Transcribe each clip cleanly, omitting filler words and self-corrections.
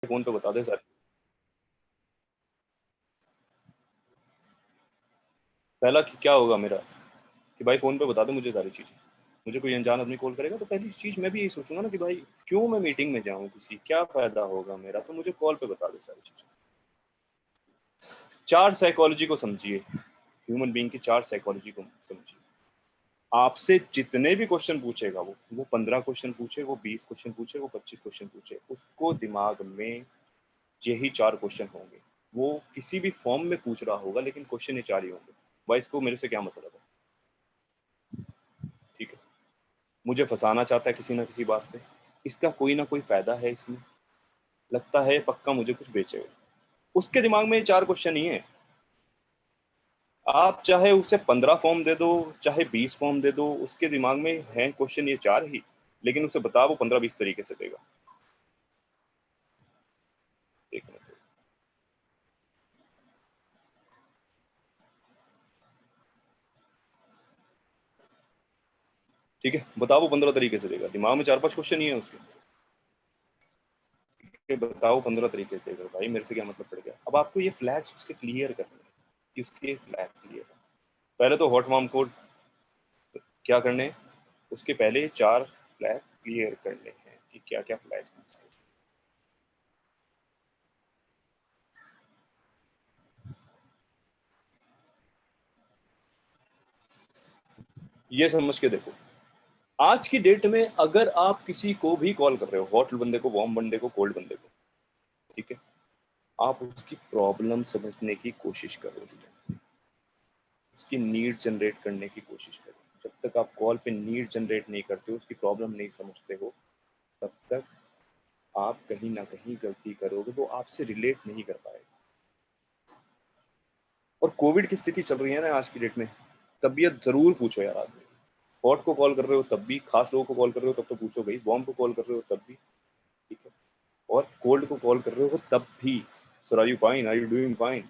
Phone पे बता दे sir. पहला क्या होगा मेरा कि भाई फोन पे बता दो मुझे सारी चीजें। मुझे कोई अनजान आदमी कॉल करेगा तो पहली चीज मैं भी यही सोचूंगा ना कि भाई क्यों मैं मीटिंग में जाऊं, किसी क्या फायदा होगा मेरा, तो मुझे कॉल पे बता दे सारी चीजें। चार साइकोलॉजी को समझिए, ह्यूमन बीइंग की चार साइकोलॉजी को समझिए। आपसे जितने भी क्वेश्चन पूछेगा वो 15 क्वेश्चन पूछे, वो 20 क्वेश्चन पूछे, वो 25 क्वेश्चन पूछे, उसको दिमाग में यही चार क्वेश्चन होंगे। वो किसी भी फॉर्म में पूछ रहा होगा लेकिन क्वेश्चन ये चार ही होंगे। भाई इसको मेरे से क्या मतलब है? ठीक है, मुझे फंसाना चाहता है किसी ना किसी बात पे, इसका कोई ना कोई फायदा है इसमें, लगता है पक्का मुझे कुछ बेचेगा। उसके दिमाग में ये चार क्वेश्चन ही है। आप चाहे उसे 15 फॉर्म दे दो, चाहे 20 फॉर्म दे दो, उसके दिमाग में है क्वेश्चन ये चार ही, लेकिन उसे बता वो 15-20 तरीके से देगा। एक मिनट, ठीक है, बताओ वो 15 तरीके से देगा, दिमाग में 4-5 क्वेश्चन ही है उसके। कि बताओ 15 तरीके से देगा, भाई मेरे से क्या मतलब पड़ गया। अब आपको ये फ्लैग्स उसके क्लियर करने हैं कि उसके फ्लैग क्लियर है। पहले तो हॉट वार्म कोड क्या करने हैं, उसके पहले चार फ्लैग क्लियर करने हैं कि क्या क्या फ्लैग हैं उसके। ये समझ के देखो, आज की डेट में अगर आप किसी को भी कॉल कर रहे हो, हॉट बंदे को, वार्म बंदे को, कोल्ड बंदे को, ठीक है, आप उसकी प्रॉब्लम समझने की कोशिश करो, इस टाइम उसकी नीड जनरेट करने की कोशिश करो। जब तक आप कॉल पे नीड जनरेट नहीं करते हो, उसकी प्रॉब्लम नहीं समझते हो, तब तक आप कहीं ना कहीं गलती करोगे, वो आपसे रिलेट नहीं कर पाएगा। और कोविड की स्थिति चल रही है ना आज की डेट में, तबीयत जरूर पूछो यार आदमी। हॉट को कॉल कर रहे हो तब भी, खास लोगों को कॉल कर रहे हो तब तो पूछो गई, वार्म को कॉल कर रहे हो तब भी, ठीक है, और कोल्ड को कॉल कर रहे हो तब भी, sir are you fine, are you doing fine,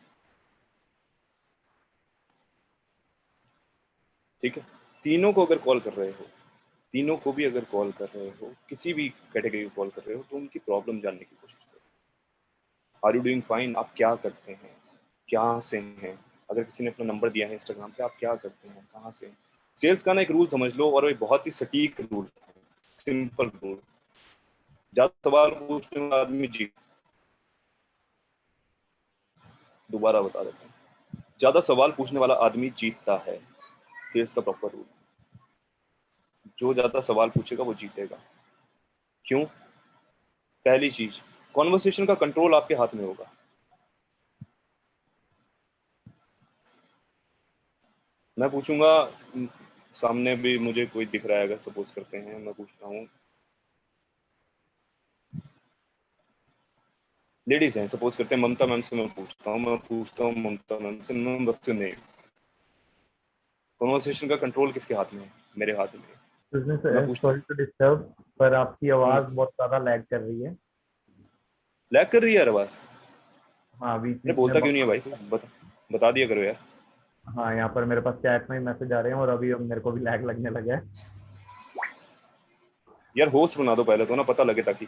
ठीक है। तीनों को अगर कॉल कर रहे हो, तीनों को भी अगर कॉल कर रहे हो, किसी भी कैटेगरी को कॉल कर रहे हो, तो उनकी प्रॉब्लम जानने की कोशिश करो। आर यू डूइंग फाइन, आप क्या करते हैं, क्या से हैं, अगर किसी ने अपना नंबर दिया है इंस्टाग्राम पे, आप क्या करते हैं, कहाँ से हैं। सेल्स का ना एक रूल समझ लो, और एक बहुत ही सटीक रूल है, सिंपल रूल। ज्यादा सवाल पूछने वाला आदमी जीत, दोबारा बता देता हूँ, ज्यादा सवाल पूछने वाला आदमी जीतता है। सेल्स का प्रॉपर रूल, जो ज्यादा सवाल पूछेगा वो जीतेगा। क्यों? पहली चीज, कॉन्वर्सेशन का कंट्रोल आपके हाथ में होगा। मैं पूछूंगा, सामने भी मुझे कोई दिख रहा है, अगर सपोज करते हैं मैं पूछता हूँ, लेडीज हैं, सपोज करते हैं ममता मैम से मैं पूछता हूँ ममता मैम से, ma'am what's your name. Conversation का कंट्रोल किसके हाथ में है? मेरे हाथ में है। मैं पूछता सॉरी टू डिस्टर्ब, पर आपकी हूँ, आवाज बहुत ज्यादा लैग कर रही है। लैग कर रही है यार आवाज? हाँ, बीच अरे बीच में बोलता क्यों नहीं है भाई तू, बता दिया करो यार। हाँ, यहाँ पर मेरे पास चैट में मैसेज आ रहे हैं और अभी अब मेरे को भी लैग लगने लगा है। यार होस्ट बना दो पहले तो ना, पता लगे ताकि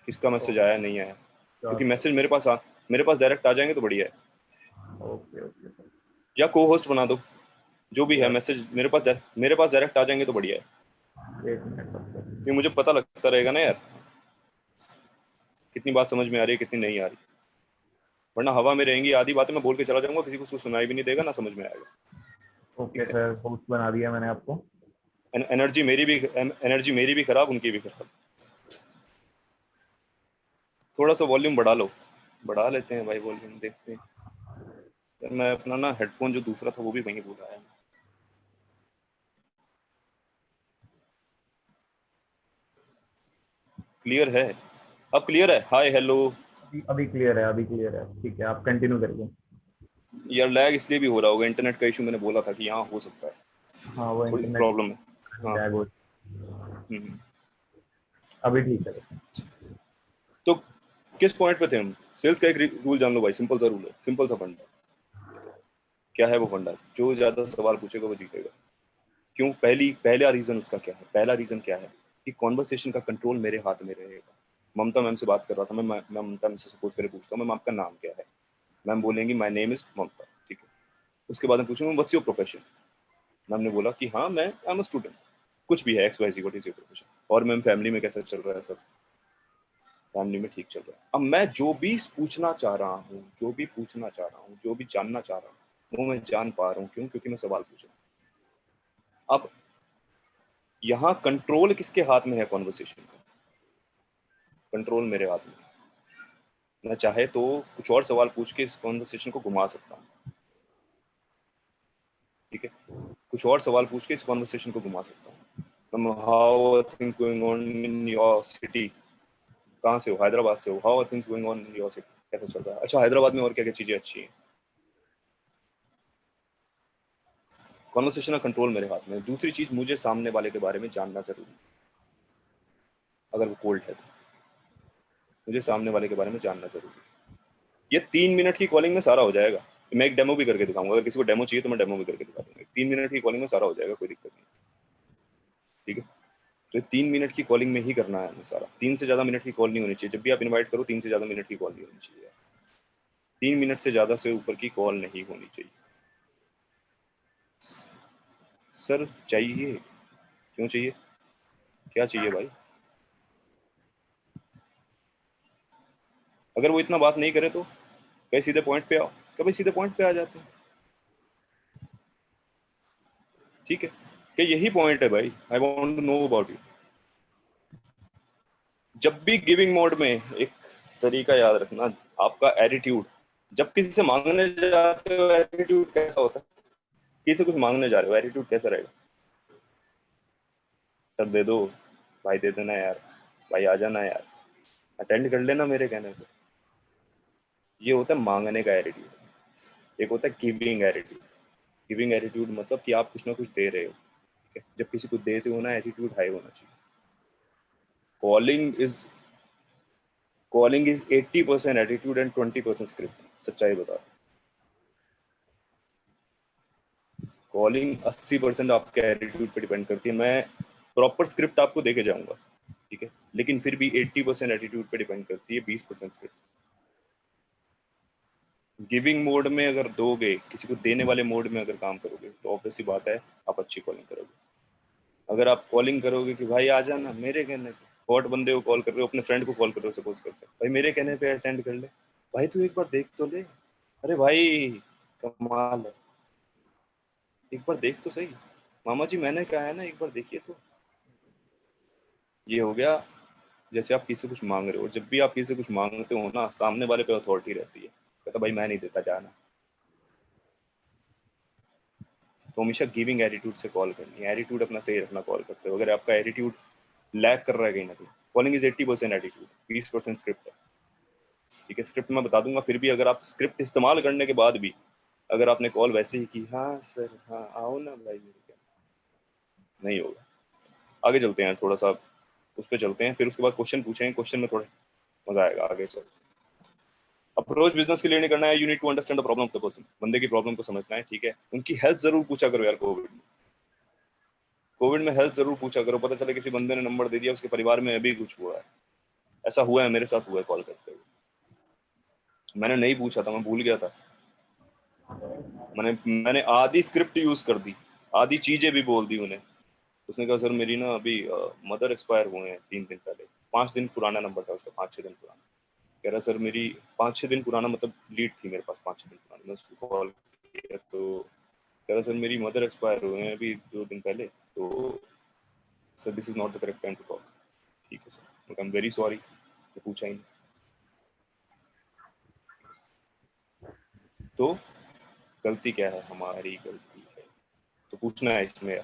किसका मैसेज आया नहीं आया, क्योंकि ओके मैसेज मेरे पास डायरेक्ट आ जाएंगे तो बढ़िया है। Okay okay sir. या को होस्ट बना दो, जो भी है, यार, मैसेज मेरे पास डायरेक्ट आ जाएंगे तो बढ़िया है। एक मिनट बस। क्योंकि मुझे पता लगता रहेगा ना यार, कितनी बात समझ में आ रही है, कितनी नहीं आ रही। वरना हवा में रहेंगी, आधी बातें मैं बोल के चला जाऊंगा, किसी को कुछ सुनाई भी नहीं देगा, ना समझ में आएगा। ओके ठीक है, सर, होस्ट बना दिया मैंने आपको। एनर्जी मेरी भी खराब, उनकी भी खराब। थोड़ा सा वॉल्यूम बढ़ा लो, बढ़ा लेते हैं भाई वॉल्यूम, देखते हैं। यार मैं अपना ना हेडफोन जो दूसरा था वो भी वहीं भूल आया। क्लियर है? अब क्लियर है, हाय हेलो। अभी अभी क्लियर है, अभी क्लियर है, ठीक है, आप कंटिन्यू करिए। यार लैग इसलिए भी हो रहा होगा, इंटरनेट का इशू, मैंने बोला था कि यहाँ हो सकता है, हाँ, वो थोड़ी सी इंटरनेट प्रॉब्लम है। हाँ। लैग हो। हम्म। अभी ठीक है। तो किस पॉइंट पे थे हम? सेल्स का एक रूल जान लो भाई, सिंपल सा रूल है, सिंपल सा फंडा। क्या है वो फंडा? जो ज्यादा सवाल पूछेगा वो जीतेगा। क्यों? पहला रीजन उसका क्या है? पहला रीजन क्या है कि कॉन्वर्सेशन का कंट्रोल मेरे हाथ में रहेगा। ममता मैम से बात कर रहा था मैं ममता मैम से सपोज करके पूछता हूँ मैम आपका नाम क्या है, मैम बोलेंगी माय नेम इज ममता, ठीक है। उसके बाद मैं पूछूंगा व्हाट्स योर प्रोफेशन, मैम ने बोला कि हाँ मैं आई एम अ स्टूडेंट, कुछ भी है X Y Z, what is your profession, और मैम फैमिली में कैसा चल रहा है सब, फैमिली में ठीक चल रहा है। अब मैं जो भी पूछना चाह रहा हूँ, जो भी पूछना चाह रहा हूँ, जो भी जानना चाह रहा हूँ वो मैं जान पा रहा हूँ, क्यों? क्योंकि मैं सवाल पूछ रहा हूँ। अब यहाँ कंट्रोल किसके हाथ में है कॉन्वर्सेशन का? कंट्रोल मेरे हाथ में है। मैं चाहे तो कुछ और सवाल पूछ के इस कॉन्वर्सेशन को घुमा सकता हूँ, ठीक है, कुछ और सवाल पूछ के इस कॉन्वर्सेशन को घुमा सकता हूँ। How things going on in your city, कहाँ से हो? हैदराबाद से हो? How things going on in your city, कैसा चल रहा है? अच्छा हैदराबाद में और क्या क्या चीज़ें अच्छी हैं? कॉन्वर्सेशन का कंट्रोल मेरे हाथ में है। दूसरी चीज़, मुझे सामने वाले के बारे में जानना जरूरी है। अगर वो कोल्ड है तो मुझे सामने वाले के बारे में जानना जरूरी है। ये 3 मिनट की कॉलिंग में सारा हो जाएगा। मैं एक डेमो भी करके दिखाऊंगा, अगर किसी को डेमो चाहिए तो मैं डेमो भी करके दिखा दूंगा। 3 मिनट की कॉलिंग में सारा हो जाएगा, कोई दिक्कत नहीं, ठीक है। तो 3 मिनट की कॉलिंग में ही करना है हमें सारा। 3 से ज़्यादा मिनट की कॉल नहीं होनी चाहिए। जब भी आप इन्वाइट करो 3 से ज़्यादा मिनट की कॉल नहीं होनी चाहिए। 3 मिनट से ज़्यादा से ऊपर की कॉल नहीं होनी चाहिए। सर चाहिए, क्यों चाहिए, क्या चाहिए भाई? अगर वो इतना बात नहीं करे तो कहीं सीधे पॉइंट पे आओ, कभी सीधे पॉइंट पे आ जाते हैं, ठीक है। कि यही पॉइंट है भाई, I want to know about you. जब भी गिविंग मोड में एक तरीका याद रखना, आपका एटीट्यूड, जब किसी से मांगने जाते हो एटीट्यूड कैसा होता है? किसी से कुछ मांगने जा रहे हो एटीट्यूड कैसा रहेगा? सर दे दो, भाई दे देना यार, भाई आ जाना यार, अटेंड कर लेना मेरे कहने पे। ये होता है मांगने का एटीट्यूड। एक होता है गिविंग एटीट्यूड। गिविंग एटीट्यूड मतलब कि आप कुछ ना कुछ दे रहे हो, ठीक है? जब किसी को देते हो ना, एटीट्यूड हाई होना चाहिए। Calling is calling is 80% attitude and 20% script, सच्चाई बता रहा हूं। कॉलिंग 80% आपके एटीट्यूड पे डिपेंड करती है। मैं प्रॉपर स्क्रिप्ट आपको देके जाऊंगा, ठीक है, लेकिन फिर भी 80% एटीट्यूड पे डिपेंड करती है, 20% स्क्रिप्ट। गिविंग मोड में अगर दोगे, किसी को देने वाले मोड में अगर काम करोगे तो ऑब्वियस सी बात है आप अच्छी कॉलिंग करोगे। अगर आप कॉलिंग करोगे कि भाई आ जाना मेरे कहने पे, हॉट बंदे को कॉल कर रहे हो, अपने फ्रेंड को कॉल कर रहे हो, सपोज करते हैं भाई मेरे कहने पे अटेंड कर ले, भाई तू एक बार देख तो ले, अरे भाई कमाल है, एक बार देख तो सही, मामा जी मैंने कहा है ना एक बार देखिए तो। ये हो गया जैसे आप किसी से कुछ मांग रहे हो। जब भी आप किसी से कुछ मांगते हो ना, सामने वाले पे अथॉरिटी रहती है, कहता भाई मैं नहीं देता, जाना। तो हमेशा गिविंग एटीट्यूड से कॉल करनी है, एटीट्यूड अपना सही रखना कॉल करते हो। अगर आपका एटीट्यूड लैग कर रहा है कहीं ना कहीं, कॉलिंग इज 80% एटीट्यूड, 20% स्क्रिप्ट है, ठीक है। स्क्रिप्ट मैं बता दूंगा, फिर भी अगर आप स्क्रिप्ट इस्तेमाल करने के बाद भी अगर आपने कॉल वैसे ही की, हाँ सर हाँ आओ ना भाई मेरे क्या, नहीं होगा। आगे चलते हैं थोड़ा सा, उस पर चलते हैं, फिर उसके बाद क्वेश्चन पूछेंगे, क्वेश्चन में थोड़ा मजा आएगा। आगे चल, अप्रोच बिजनेस के लिए नहीं करना है, you need to understand the problem of the person. बंदे की प्रॉब्लम को समझना है, ठीक है। उनकी हेल्थ जरूर पूछा करो यार। कोविड में हेल्थ जरूर पूछा करो, पता चले किसी बंदे ने नंबर दे दिया, उसके परिवार में अभी कुछ हुआ है। ऐसा हुआ है, मेरे साथ हुआ है कॉल करते हुए। मैंने नहीं पूछा था, मैं भूल गया था। मैंने आधी स्क्रिप्ट यूज कर दी, आधी चीजें भी बोल दी उन्हें। उसने कहा सर मेरी ना अभी मदर एक्सपायर हुए हैं 3 दिन पहले। 5 दिन पुराना नंबर था उसका, 5-6 दिन पुराना। कह रहा सर मेरी 5-6 दिन पुराना, मतलब लीड थी मेरे पास 5-6 दिन पुरानी। मैं उसको कॉल किया तो कह रहा सर मेरी मदर एक्सपायर हुए हैं अभी 2 दिन पहले, तो sir this is not the correct time to talk. ठीक है sir, I am very sorry. तो पूछा ही नहीं, तो गलती क्या है? हमारी गलती है, तो पूछना है इसमें।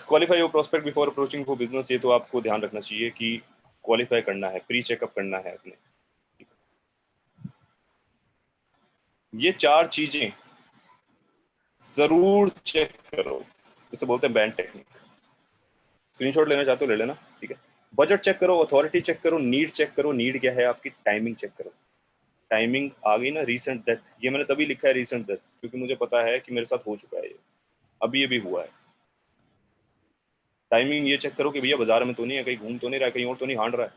Qualify your prospect before approaching for business, ये तो आपको ध्यान रखना चाहिए कि क्वालिफाई करना है, प्री चेकअप करना है अपने। ये 4 चीजें जरूर चेक करो, इसे बोलते हैं बैंड टेक्निक। स्क्रीनशॉट लेना चाहते हो ले लेना, ठीक है। बजट चेक करो, अथॉरिटी चेक करो, नीड चेक करो, नीड क्या है आपकी, टाइमिंग चेक करो। टाइमिंग आ गई ना, रीसेंट डेथ, ये मैंने तभी लिखा है रीसेंट डेथ क्योंकि मुझे पता है कि मेरे साथ हो चुका है ये, अभी ये भी हुआ है। टाइमिंग ये चेक करो कि भैया बाजार में तो नहीं है, कहीं घूम तो नहीं रहा है, कहीं और तो नहीं हांड रहा है,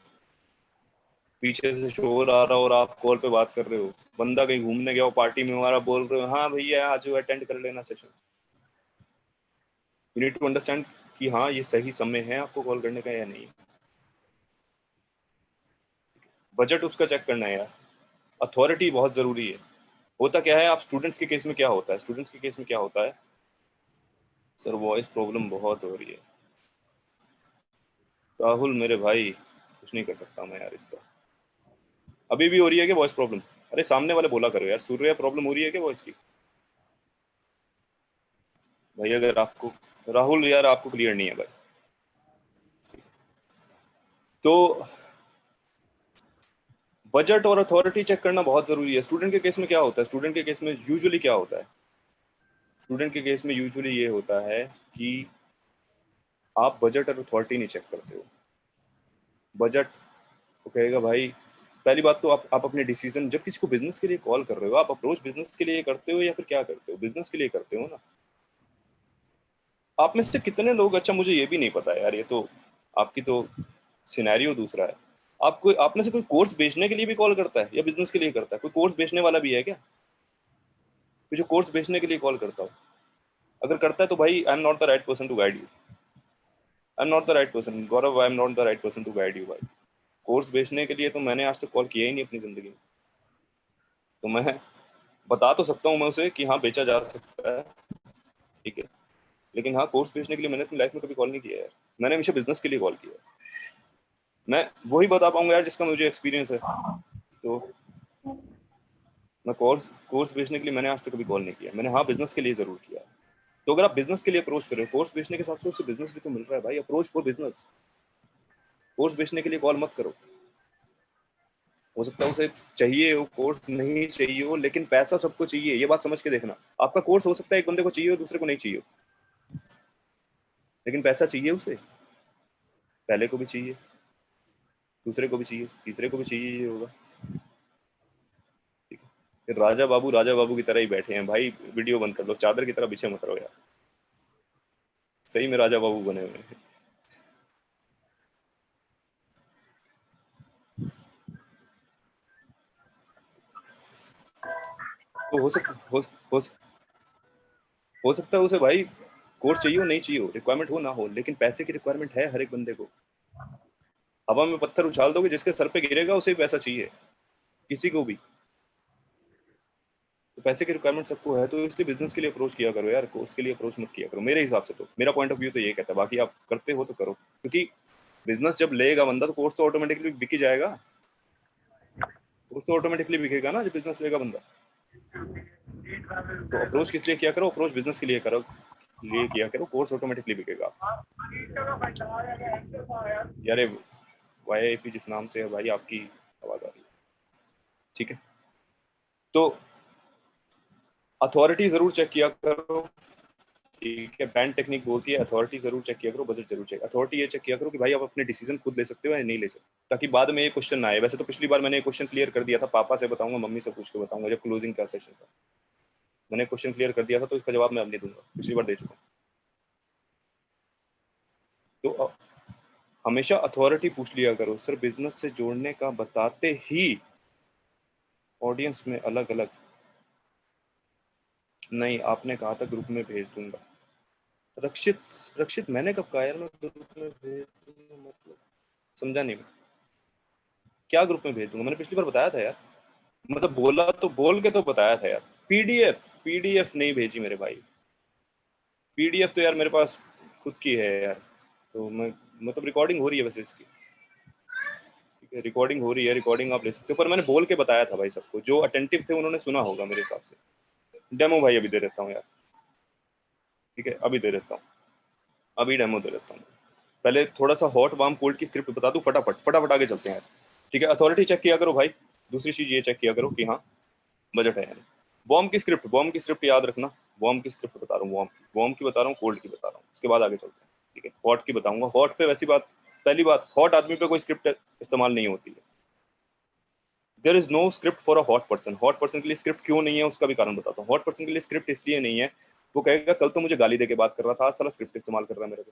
पीछे से शोर आ रहा हो और आप कॉल पे बात कर रहे हो, बंदा कहीं घूमने गया हो, पार्टी में हमारा बोल रहे हो हाँ भैया आज अटेंड कर लेना session. You need to understand कि हाँ ये सही समय है आपको कॉल करने का या नहीं। बजट उसका चेक करना है यार। अथॉरिटी बहुत जरूरी है। होता क्या है, आप स्टूडेंट्स के केस में क्या होता है, स्टूडेंट्स के केस में क्या होता है, सर वॉइस प्रॉब्लम बहुत हो रही है। राहुल मेरे भाई कुछ नहीं कर सकता मैं यार इसका। अभी भी हो रही है क्या वॉइस प्रॉब्लम? अरे सामने वाले बोला करो यार, सुन रहे हैं प्रॉब्लम हो रही है क्या वॉइस की? भाई अगर आपको, राहुल यार आपको क्लियर नहीं है भाई। तो बजट और अथॉरिटी चेक करना बहुत जरूरी है। स्टूडेंट के केस में क्या होता है, स्टूडेंट के केस में यूजुअली क्या होता है, स्टूडेंट के केस में यूजुअली ये होता है कि आप बजट और अथॉरिटी नहीं चेक करते हो। बजट तो कहेगा भाई, पहली बात तो आप अपने डिसीजन, जब किसी को बिजनेस के लिए कॉल कर रहे हो, आप अप्रोच बिजनेस के लिए करते हो या फिर क्या करते हो, बिजनेस के लिए करते हो ना। आप में से कितने लोग, अच्छा मुझे ये भी नहीं पता यार, ये तो आपकी तो सिनेरियो दूसरा है। आपको, आप में से कोई कोर्स बेचने के लिए भी कॉल करता है या बिजनेस के लिए करता है? कोई कोर्स बेचने वाला भी है क्या, जो कोर्स बेचने के लिए कॉल करता हो? अगर करता है तो भाई I am not the right person to guide you. I am not the right person Gaurav, I am not the right person to guide you भाई। कोर्स बेचने के लिए तो मैंने आज तक कॉल किया ही नहीं अपनी जिंदगी में। तो मैं बता तो सकता हूँ मैं उसे कि हाँ बेचा जा सकता है, ठीक है, लेकिन हाँ कोर्स बेचने के लिए मैंने अपनी लाइफ में कभी कॉल नहीं किया यार। मैंने हमेशा बिजनेस के लिए कॉल किया है। मैं वही बता पाऊंगा यार जिसका मुझे एक्सपीरियंस है। तो मैं कोर्स कोर्स बेचने के लिए मैंने आज तक कभी कॉल नहीं किया। मैंने हाँ बिजनेस के लिए जरूर किया। तो अगर आप बिजनेस के लिए अप्रोच कर रहे हो, कोर्स बेचने के साथ साथ उसे बिजनेस भी तो मिल रहा है भाई। अप्रोच फॉर बिजनेस, कोर्स बेचने के लिए कॉल मत करो। हो सकता है उसे चाहिए हो कोर्स, नहीं चाहिए हो, लेकिन पैसा सबको चाहिए, ये बात समझ के देखना। आपका कोर्स हो सकता है एक बंदे को चाहिए हो, दूसरे को नहीं चाहिए हो, लेकिन पैसा चाहिए उसे, पहले को भी चाहिए, दूसरे को भी चाहिए, तीसरे को भी चाहिए, ये होगा। ठीक है, फिर राजा बाबू की तरह ही बैठे हैं भाई। वीडियो बंद कर लो, चादर की तरह पीछे मत रहो यार, सही में राजा बाबू बने हुए हैं। तो हो, हो सकता है उसे भाई कोर्स चाहिए हो, नहीं चाहिए हो, रिक्वायरमेंट हो ना हो, लेकिन पैसे की रिक्वायरमेंट है हर एक बंदे को। हवा में पत्थर उछाल दोगे, जिसके सर पे गिरेगा उसे भी पैसा चाहिए, किसी को भी। तो पैसे की रिक्वायरमेंट सबको है, तो इसलिए बिजनेस के लिए अप्रोच किया करो यार, कोर्स के लिए अप्रोच मत किया करो। मेरे हिसाब से तो, मेरा पॉइंट ऑफ व्यू तो ये कहता है, बाकी आप करते हो तो करो, क्योंकि बिजनेस जब लेगा बंदा तो कोर्स तो ऑटोमेटिकली बिक ही जाएगा। कोर्स तो ऑटोमेटिकली बिकेगा ना जब बिजनेस लेगा बंदा। तो अप्रोच किस लिए किया करो, अप्रोच बिजनेस के लिए करो, लिए किया करो, कोर्स ऑटोमेटिकली बिकेगा। यार YAP जिस नाम से है भाई आपकी आवाज आ रही है, ठीक है। तो अथॉरिटी जरूर चेक किया करो, ठीक है। बैंड टेक्निक बोलती है अथॉरिटी जरूर चेक किया करो, बजट जरूर चेक, अथॉरिटी ये चेक किया करो कि भाई आप अपने डिसीजन खुद ले सकते हो या नहीं ले सकते, ताकि बाद में ये क्वेश्चन ना आए। वैसे तो पिछली बार मैंने क्वेश्चन क्लियर कर दिया था, पापा से बताऊंगा, मम्मी से पूछ के बताऊंगा, जब क्लोजिंग का सेशन था मैंने क्वेश्चन क्लियर कर दिया था, तो इसका जवाब मैं अब नहीं दूंगा, पिछली बार दे चुका हूँ। तो हमेशा अथॉरिटी पूछ लिया करो। सर बिजनेस से जोड़ने का बताते ही ऑडियंस में अलग अलग, नहीं आपने कहा था ग्रुप में भेज दूंगा। रक्षित, रक्षित मैंने कब कहा यार मैं ग्रुप में भेज दूंगा, मतलब समझा नहीं मैं, क्या ग्रुप में भेज दूंगा? मैंने पिछली बार बताया था यार, मतलब बोला तो बोल के तो बताया था यार। पीडीएफ, पीडीएफ नहीं भेजी मेरे भाई, पीडीएफ तो यार मेरे पास खुद की है यार। तो मैं, मतलब रिकॉर्डिंग हो रही है वैसे इसकी, ठीक है, रिकॉर्डिंग हो रही है, रिकॉर्डिंग आप ले सकते हो, पर मैंने बोल के बताया था भाई सबको, जो अटेंटिव थे उन्होंने सुना होगा मेरे हिसाब से। डेमो भाई अभी दे देता हूँ यार, ठीक है, अभी दे देता हूँ, अभी डेमो दे देता हूँ। पहले थोड़ा सा हॉट वार्म कोल्ड की स्क्रिप्ट बता दूं, फटाफट फटाफट आगे चलते हैं, ठीक है। अथॉरिटी चेक किया करो भाई, दूसरी चीज ये चेक किया करो कि हाँ बजट है यानी। वार्म की स्क्रिप्ट, वार्म की स्क्रिप्ट याद रखना, वार्म की स्क्रिप्ट बता रहा हूँ, वार्म की बता रहा हूँ, कोल्ड की बता रहा हूँ, उसके बाद आगे चलते हैं, ठीक है। हॉट की बताऊंगा, हॉट पे वैसी बात, पहली बात हॉट आदमी पे कोई स्क्रिप्ट इस्तेमाल नहीं होती है। There is no script for a hot person. Hot person के लिए स्क्रिप्ट क्यों नहीं है उसका भी कारण बताता हूँ। हॉट पर्सन के लिए स्क्रिप्ट इसलिए नहीं है, वो कहेगा कल तो मुझे गाली दे के बात कर रहा था, आज साला स्क्रिप्ट इस्तेमाल कर रहा है मेरे को।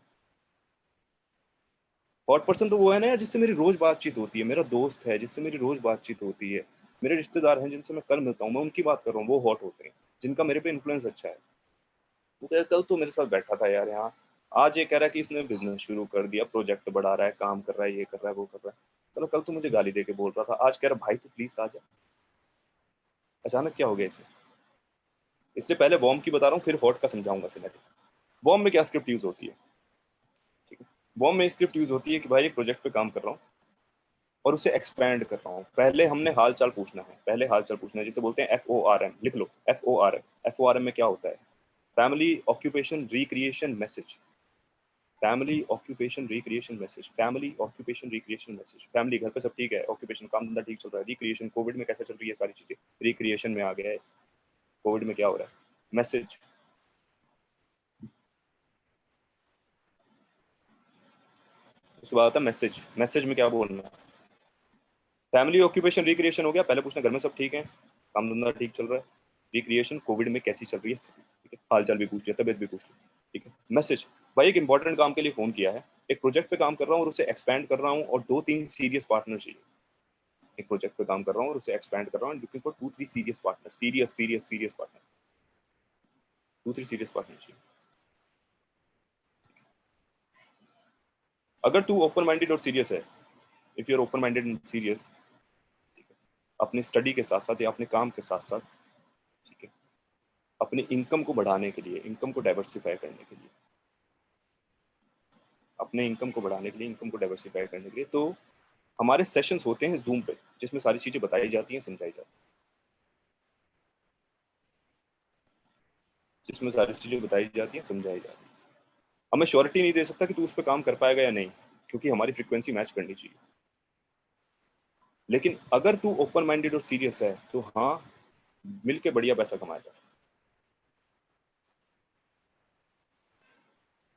हॉट पर्सन तो वो है ना यार जिससे मेरी रोज बातचीत होती है, मेरा दोस्त है जिससे मेरी रोज बातचीत होती है, मेरे रिश्तेदार हैं जिनसे मैं कल मिलता हूँ, मैं उनकी बात कर रहा हूँ, वो हॉट होते हैं, जिनका मेरे पे इन्फ्लुएंस अच्छा है। तो कल तो मेरे साथ बैठा था यार यहाँ, आज ये कह रहा है कि इसने बिजनेस शुरू कर दिया, प्रोजेक्ट बढ़ा रहा है, काम कर रहा है, ये कर रहा है, वो कर रहा है। चलो कल तो मुझे गाली दे के बोल रहा था, आज कह रहा भाई तू प्लीज आ जा। अचानक क्या हो गया इसे? इससे पहले वॉर्म की बता रहा हूँ, फिर हॉट का समझाऊंगा सिनेरियो। वॉर्म में क्या स्क्रिप्ट यूज होती है? ठीक है, वॉर्म में स्क्रिप्ट यूज होती है कि भाई एक प्रोजेक्ट पे काम कर रहा हूँ और उसे एक्सपैंड कर रहा हूँ। पहले हमने हाल चाल पूछना है, पहले हाल चाल पूछना है, जिसे बोलते हैं FORM। लिख लो FORM। FORM में क्या होता है? Family occupation recreation message. Family occupation recreation message, family occupation recreation message. Family घर पे सब ठीक है, ऑक्यूपेशन काम धंधा ठीक चल रहा है, रिक्रिएशन कोविड में कैसे चल रही है सारी चीजें, रिक्रिएशन में आ गया है, कोविड में क्या हो रहा है, मैसेज। उसके बाद आता है मैसेज। मैसेज में क्या बोलना है? फैमिली ऑक्यूपेशन रिक्रिएशन हो गया, पहले पूछना घर में सब ठीक है, काम धंधा ठीक चल रहा है, रिक्रिएशन कोविड में कैसी चल रही है स्थिति, ठीक है, हाल चाल भी पूछ लिया, तबियत भी पूछ ली, ठीक है। मैसेज, भाई एक इंपॉर्टेंट काम के लिए फोन किया है, एक प्रोजेक्ट पे काम कर रहा हूँ और उसे एक्सपैंड कर रहा हूँ और 2-3 सीरियस पार्टनर चाहिए। एक प्रोजेक्ट पे काम कर रहा हूँ और उसे एक्सपैंड कर रहा हूँ, looking for 2-3 serious partner, serious serious serious partner, 2-3 serious partner चाहिए। अगर तू ओपन माइंडेड और सीरियस है, if you are open minded and serious, अपनी स्टडी के साथ साथ या अपने काम के साथ साथ, ठीक है, अपनी इनकम को बढ़ाने के लिए, इनकम को डाइवर्सिफाई करने के लिए, अपने इनकम को बढ़ाने के लिए, इनकम को डाइवर्सिफाई करने के लिए, तो हमारे सेशंस होते हैं जूम पे, जिसमें सारी चीजें बताई जाती हैं, समझाई जाती हैं, जिसमें सारी चीजें बताई जाती हैं, समझाई जाती हैं। हमें श्योरिटी नहीं दे सकता कि तू उस पर काम कर पाएगा या नहीं, क्योंकि हमारी फ्रीक्वेंसी मैच करनी चाहिए। लेकिन अगर तू ओपन माइंडेड और सीरियस है तो हाँ, मिलके बढ़िया पैसा कमाएगा।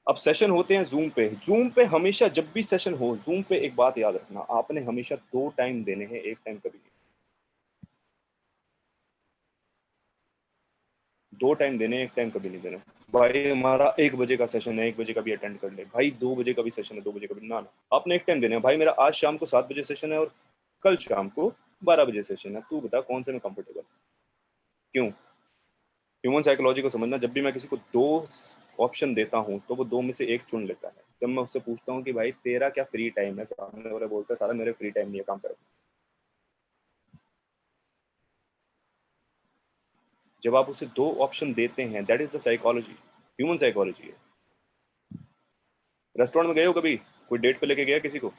अब सेशन होते हैं जूम पे। जूम पे हमेशा जब भी सेशन हो जूम पे, एक बात याद रखना, आपने हमेशा 2 टाइम देने हैं, एक टाइम कभी नहीं। 2 टाइम देने, एक टाइम कभी नहीं देना। भाई हमारा 1 बजे का सेशन है, 1 बजे का भी अटेंड कर ले भाई, 2 बजे का भी सेशन है, 2 बजे का भी, ना ना, आपने एक टाइम देना है। भाई मेरा आज शाम को 7 बजे सेशन है और कल शाम को 12 बजे सेशन है, तू बता कौन से में कंफर्टेबल? क्यों? ह्यूमन साइकोलॉजी को समझना, जब भी मैं किसी को 2 ऑप्शन देता हूँ तो वो 2 में से एक चुन लेता है। जब मैं उससे पूछता हूँ कि भाई तेरा क्या फ्री टाइम है, सामने वाला बोलता है सारा मेरे फ्री टाइम नहीं है, काम करो। जब आप उसे 2 ऑप्शन देते हैं, that is the psychology, human psychology है। रेस्टोरेंट में गए हो कभी? कोई डेट पे लेके गया किसी को?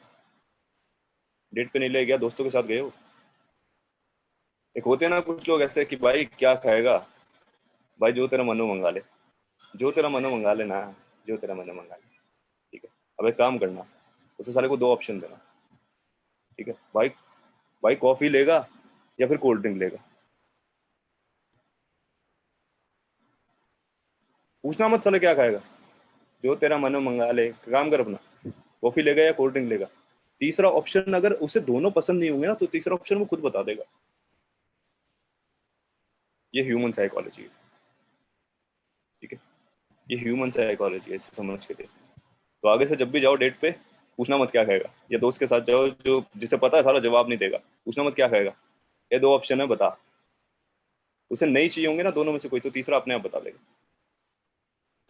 डेट पे नहीं ले गया, दोस्तों के साथ गए हो? एक होते हैं ना कुछ लोग ऐसे कि भाई क्या खाएगा, भाई जो तेरा मनो मंगा ले, जो तेरा मनो मंगा लेना, जो तेरा मनो मंगा ले, ठीक है। अब एक काम करना, उसे सारे को 2 ऑप्शन देना, ठीक है भाई, भाई कॉफी लेगा या फिर कोल्ड ड्रिंक लेगा? पूछना मत साले क्या खाएगा, जो तेरा मनो मंगा ले, काम कर अपना, कॉफी लेगा या कोल्ड ड्रिंक लेगा। तीसरा ऑप्शन अगर उसे दोनों पसंद नहीं होंगे ना, तो तीसरा ऑप्शन वो खुद बता देगा। ये ह्यूमन साइकोलॉजी है, ठीक है, ये ह्यूमन साइकोलॉजी है, इसे समझ के देखो। तो आगे से जब भी जाओ डेट पे, पूछना मत क्या खाएगा, या दोस्त के साथ जाओ जो जिसे पता है सारा जवाब नहीं देगा, पूछना मत क्या खाएगा, ये 2 ऑप्शन है बता। उसे नहीं चाहिए होंगे ना दोनों में से कोई, तो तीसरा अपने आप बता देगा,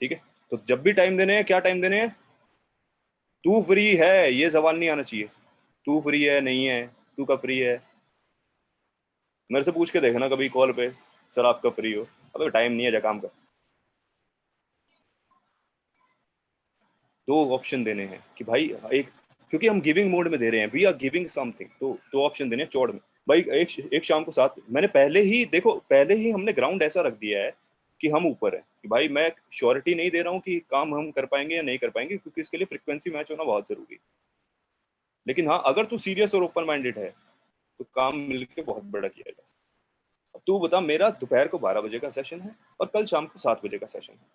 ठीक है। तो जब भी टाइम देने हैं, क्या टाइम देने हैं? तू फ्री है, ये सवाल नहीं आना चाहिए। तू फ्री है, नहीं है, तू कब फ्री है। मेरे से पूछ के देखना कभी कॉल पे, सर आप कब फ्री हो, अबे टाइम नहीं है, जा काम कर। 2 ऑप्शन देने हैं कि भाई एक, क्योंकि हम गिविंग मोड में दे रहे हैं, वी आर गिविंग समथिंग, तो 2 ऑप्शन देने हैं चौड़ में। भाई एक शाम को 7, मैंने पहले ही देखो, पहले ही हमने ग्राउंड ऐसा रख दिया है कि हम ऊपर है, कि भाई मैं श्योरिटी नहीं दे रहा हूँ कि काम हम कर पाएंगे या नहीं कर पाएंगे, क्योंकि इसके लिए फ्रिक्वेंसी मैच होना बहुत जरूरी है। लेकिन हाँ, अगर तू सीरियस और ओपन माइंडेड है तो काम मिलकर बहुत बड़ा किया जा सकता है। अब तू बता, मेरा दोपहर को 12 बजे का सेशन है और कल शाम को 7 बजे का सेशन है,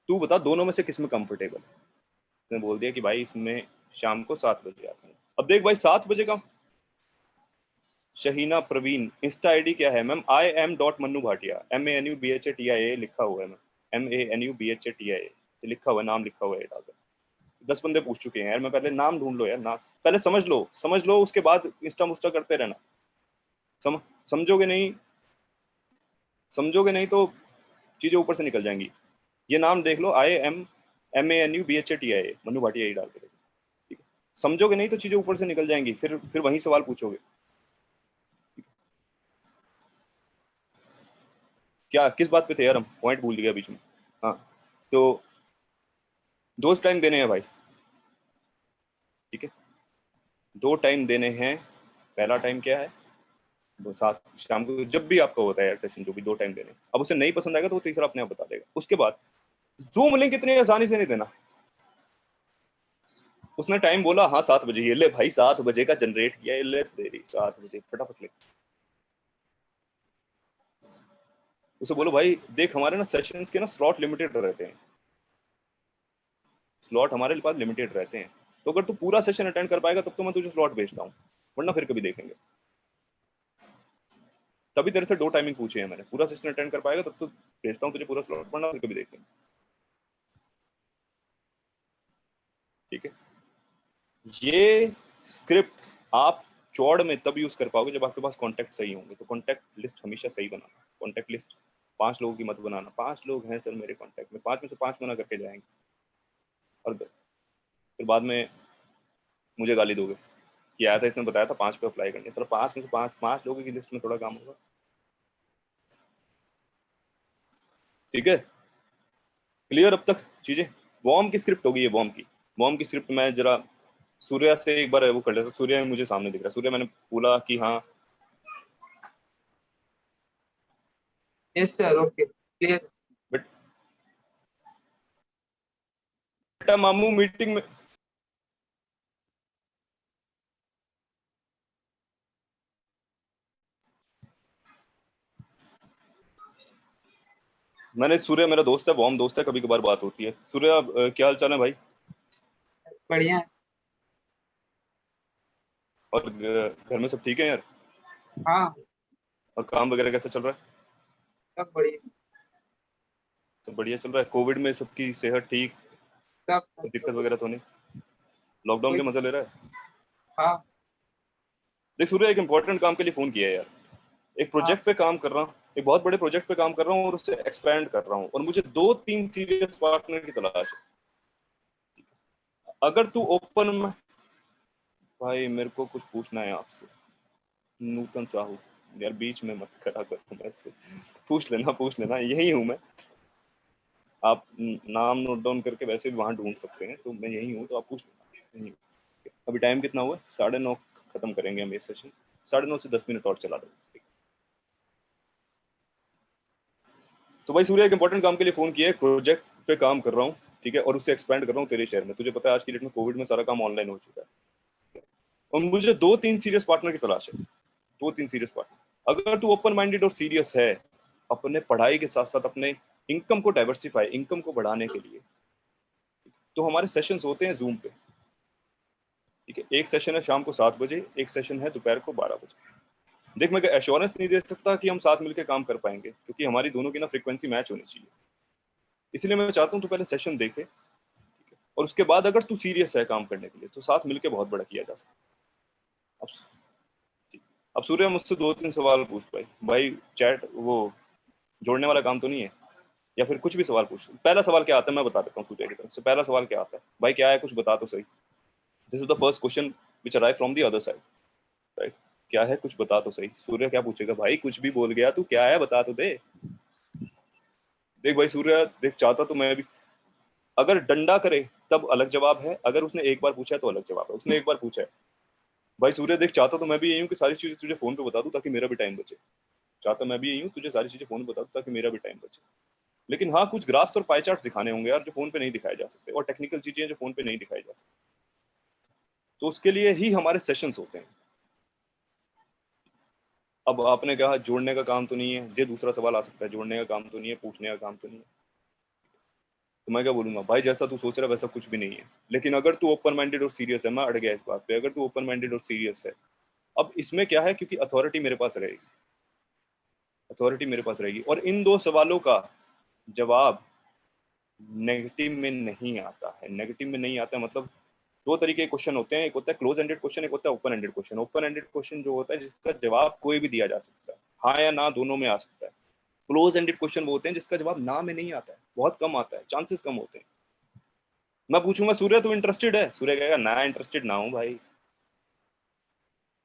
तू बता दोनों में से किस में कंफर्टेबल है? उसने बोल दिया कि भाई इसमें शाम को 7 बजे आता हूँ। अब देख भाई 7 बजे का, शहीना प्रवीण, इंस्टा आईडी क्या है मैम? IM.मन्नू भाटिया, MANUBHATIA लिखा हुआ है मैम, MANUBHATIA लिखा हुआ है, नाम लिखा हुआ है डालकर। 10 बंदे पूछ चुके हैं यार, मैं पहले नाम ढूंढ लो यार, ना पहले समझ लो, उसके बाद इंस्टा मुस्टा करते रहना। समझोगे नहीं, तो चीजें ऊपर से निकल जाएंगी। ये नाम देख लो, IMANUBHATIA, मनु भाटिया, डाल के देखो, ठीक है। समझोगे नहीं तो चीजें ऊपर से निकल जाएंगी, फिर वही सवाल पूछोगे। क्या किस बात पे थे यार हम, पॉइंट भूल गया बीच में। हाँ, तो दोस्त टाइम देने हैं भाई, ठीक है। 2 टाइम देने हैं। पहला टाइम क्या है, वो सात शाम को जब भी आपका होता है यार सेशन, जो भी 2 टाइम देने। अब उसे नहीं पसंद आएगा तो वो तीसरा अपने आप बता देगा। उसके बाद जूम लिंक इतनी आसानी से नहीं देना। उसने टाइम बोला, हाँ 7 बजे, ये ले भाई 7 बजे का जनरेट किया, ये ले तेरी 7 बजे, फटाफट ले। उसे बोलो भाई देख, हमारे ना सेशंस के ना स्लॉट लिमिटेड रहते हैं, स्लॉट हमारे पास लिमिटेड रहते हैं, तो अगर तू पूरा सेशन अटेंड कर पाएगा तब तो मैं तुझे स्लॉट भेजता हूँ, वरना फिर कभी देखेंगे। तभी तेरे से 2 टाइमिंग पूछे हैं मैंने, पूरा सेशन अटेंड कर पाएगा तब तो भेजता हूँ तुझे पूरा स्लॉट, वरना फिर कभी देखेंगे, ठीक है। ये स्क्रिप्ट आप चौड़ में तब यूज कर पाओगे जब आपके पास कॉन्टैक्ट सही होंगे। तो कॉन्टैक्ट लिस्ट हमेशा सही बनाना। कॉन्टैक्ट लिस्ट 5 लोगों की मत बनाना। 5 लोग हैं सर मेरे कॉन्टैक्ट में, 5 में से 5 मना करके जाएंगे, और फिर बाद में मुझे गाली दोगे कि आया था इसने बताया था 5 पे अप्लाई करने। सर 5 में से 5 लोगों की लिस्ट में थोड़ा काम होगा, ठीक है। क्लियर अब तक चीजें। वॉर्म की स्क्रिप्ट होगी ये, वॉर्म की स्क्रिप्ट मैं जरा सूर्या से एक बार वो कर लेता। सूर्या मुझे सामने दिख रहा है, सूर्या मैंने बोला कि हाँ यस सर, ओके क्लियर। बेटा मामू मीटिंग में, मैंने सूर्या मेरा दोस्त है, वॉर्म दोस्त है, कभी कभार बात होती है। सूर्या क्या हाल चाल है भाई? बढ़िया है। और घर में सब ठीक है यार? हाँ, और काम वगैरह कैसा चल रहा है? सब बढ़िया। सब बढ़िया चल रहा है। कोविड में सबकी सेहत ठीक, सब कोई दिक्कत वगैरह तो नहीं? लॉकडाउन के कोई। मजा ले रहा है? हाँ देख सूर्या, एक इंपॉर्टेंट काम के लिए फोन किया है यार। एक हाँ। प्रोजेक्ट पे काम कर रहा हूँ, एक बहुत बड़े प्रोजेक्ट पे काम कर रहा हूँ, और उससे एक्सपैंड कर रहा हूँ, और मुझे 2-3 सीरियस पार्टनर की तलाश है। अगर तू ओपन में, भाई मेरे को कुछ पूछना है आपसे, नूतन साहू, यार बीच में मत करा करो ऐसे। पूछ लेना, यही हूँ मैं। आप नाम नोट डाउन करके वैसे भी वहां ढूंढ सकते हैं, तो मैं यही हूँ, तो आप पूछ लेना, यही हूँ। अभी टाइम कितना हुआ? 9:30 खत्म करेंगे हम ये सेशन। 9:30 से 10 मिनट और चला दो। तो भाई सूर्या, एक इंपॉर्टेंट काम के लिए फोन किया है। प्रोजेक्ट पे काम कर रहा हूँ, ठीक है, और उससे एक्सपेंड कर रहा हूँ तेरे शहर में। तुझे पता है आज की डेट में कोविड में सारा काम ऑनलाइन हो चुका है, और मुझे 2-3 सीरियस पार्टनर की तलाश है। 2-3 सीरियस पार्टनर। अगर तू ओपन माइंडेड और सीरियस है अपने पढ़ाई के साथ साथ अपने इनकम को डाइवर्सिफाई, इनकम को बढ़ाने के लिए, तो हमारे सेशंस होते हैं जूम पे, ठीक है। एक सेशन है शाम को 7 बजे, एक सेशन है दोपहर को 12 बजे। देख मैं एश्योरेंस नहीं दे सकता कि हम साथ मिलकर काम कर पाएंगे, क्योंकि हमारी दोनों की ना फ्रीक्वेंसी मैच होनी चाहिए। इसलिए मैं चाहता हूँ तू पहले सेशन देखे, और उसके बाद अगर तू सीरियस है काम करने के लिए तो साथ मिलकर बहुत बड़ा किया जा सकता है। अब सूर्य मुझसे 2-3 सवाल पूछ भाई चैट वो जोड़ने वाला काम तो नहीं है, या फिर कुछ भी सवाल पूछ। पहला सवाल क्या आता है मैं बता देता हूँ सूर्य की तरफ से। पहला सवाल क्या आता है भाई, क्या है कुछ बता तो सही। This is the first question which arrive from the other side, right. क्या है कुछ बता तो सही। सूर्य क्या पूछेगा, भाई कुछ भी बोल गया तू, क्या है बता तो दे। देख भाई सूर्य, देख चाहता तो मैं भी, अगर डंडा करे तब अलग जवाब है, अगर उसने एक बार पूछा है तो अलग जवाब है। उसने एक बार पूछा है भाई सूर्य, देख चाहता तो मैं भी यही हूँ कि सारी चीजें तुझे फोन पे बता दूं ताकि मेरा भी टाइम बचे। चाहता मैं भी यही हूँ, तुझे सारी चीजें फोन पे बता दूं ताकि मेरा भी टाइम बचे। लेकिन हाँ, कुछ ग्राफ्स और पाई चार्ट दिखाने होंगे यार जो फोन पे नहीं दिखाए जा सकते, और टेक्निकल चीजें जो फोन पे नहीं दिखाई जा सकती। तो उसके लिए ही हमारे सेशंस होते हैं। अब आपने कहा जोड़ने का काम तो नहीं है, ये दूसरा सवाल आ सकता है, जोड़ने का काम तो नहीं है, पूछने का काम तो नहीं है। तो मैं क्या बोलूंगा भाई, जैसा तू सोच रहा है वैसा कुछ भी नहीं है। लेकिन अगर तू ओपन माइंडेड और सीरियस है, मैं अड़ गया इस बात पे, अगर तू ओपन माइंडेड और सीरियस है, अब इसमें क्या है, क्योंकि अथॉरिटी मेरे पास रहेगी, अथॉरिटी मेरे पास रहेगी, और इन 2 सवालों का जवाब नेगेटिव में नहीं आता है। नेगेटिव में नहीं आता है मतलब दो तरीके के क्वेश्चन होते हैं, एक होता है क्लोज एंडेड क्वेश्चन, एक होता है open ended question. Open ended question जो होता है जिसका जवाब कोई भी दिया जा सकता है, हाँ या ना दोनों में आ सकता है। क्लोज एंडेड क्वेश्चन वो होते हैं जिसका जवाब ना में नहीं आता है, बहुत कम आता है, चांसेस कम होते हैं। मैं पूछूंगा सूर्य तू इंटरेस्टेड है, सूर्य कहेगा ना इंटरेस्टेड ना हूं भाई।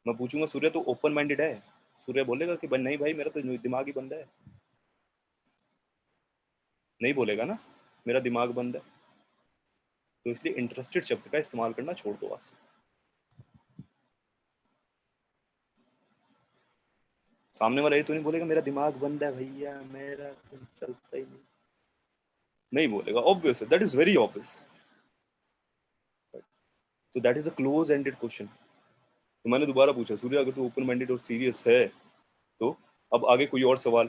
मैं पूछूंगा सूर्य तू ओपन माइंडेड है, सूर्य बोलेगा कि नहीं भाई मेरा तो दिमाग ही बंद है। नहीं बोलेगा ना, मेरा दिमाग बंद है। तो इसलिए इंटरेस्टेड शब्द का इस्तेमाल करना छोड़ दो आज से। सामने वाला ये तो नहीं बोलेगा मेरा दिमाग बंद है भैया, मेरा तो चलता ही नहीं, नहीं बोलेगा। ऑब्वियस है, दैट इज वेरी ऑब्वियस। तो that is a close ended question. तो मैंने दोबारा पूछा सूर्य अगर तू ओपन माइंडेड और सीरियस है तो अब आगे कोई और सवाल,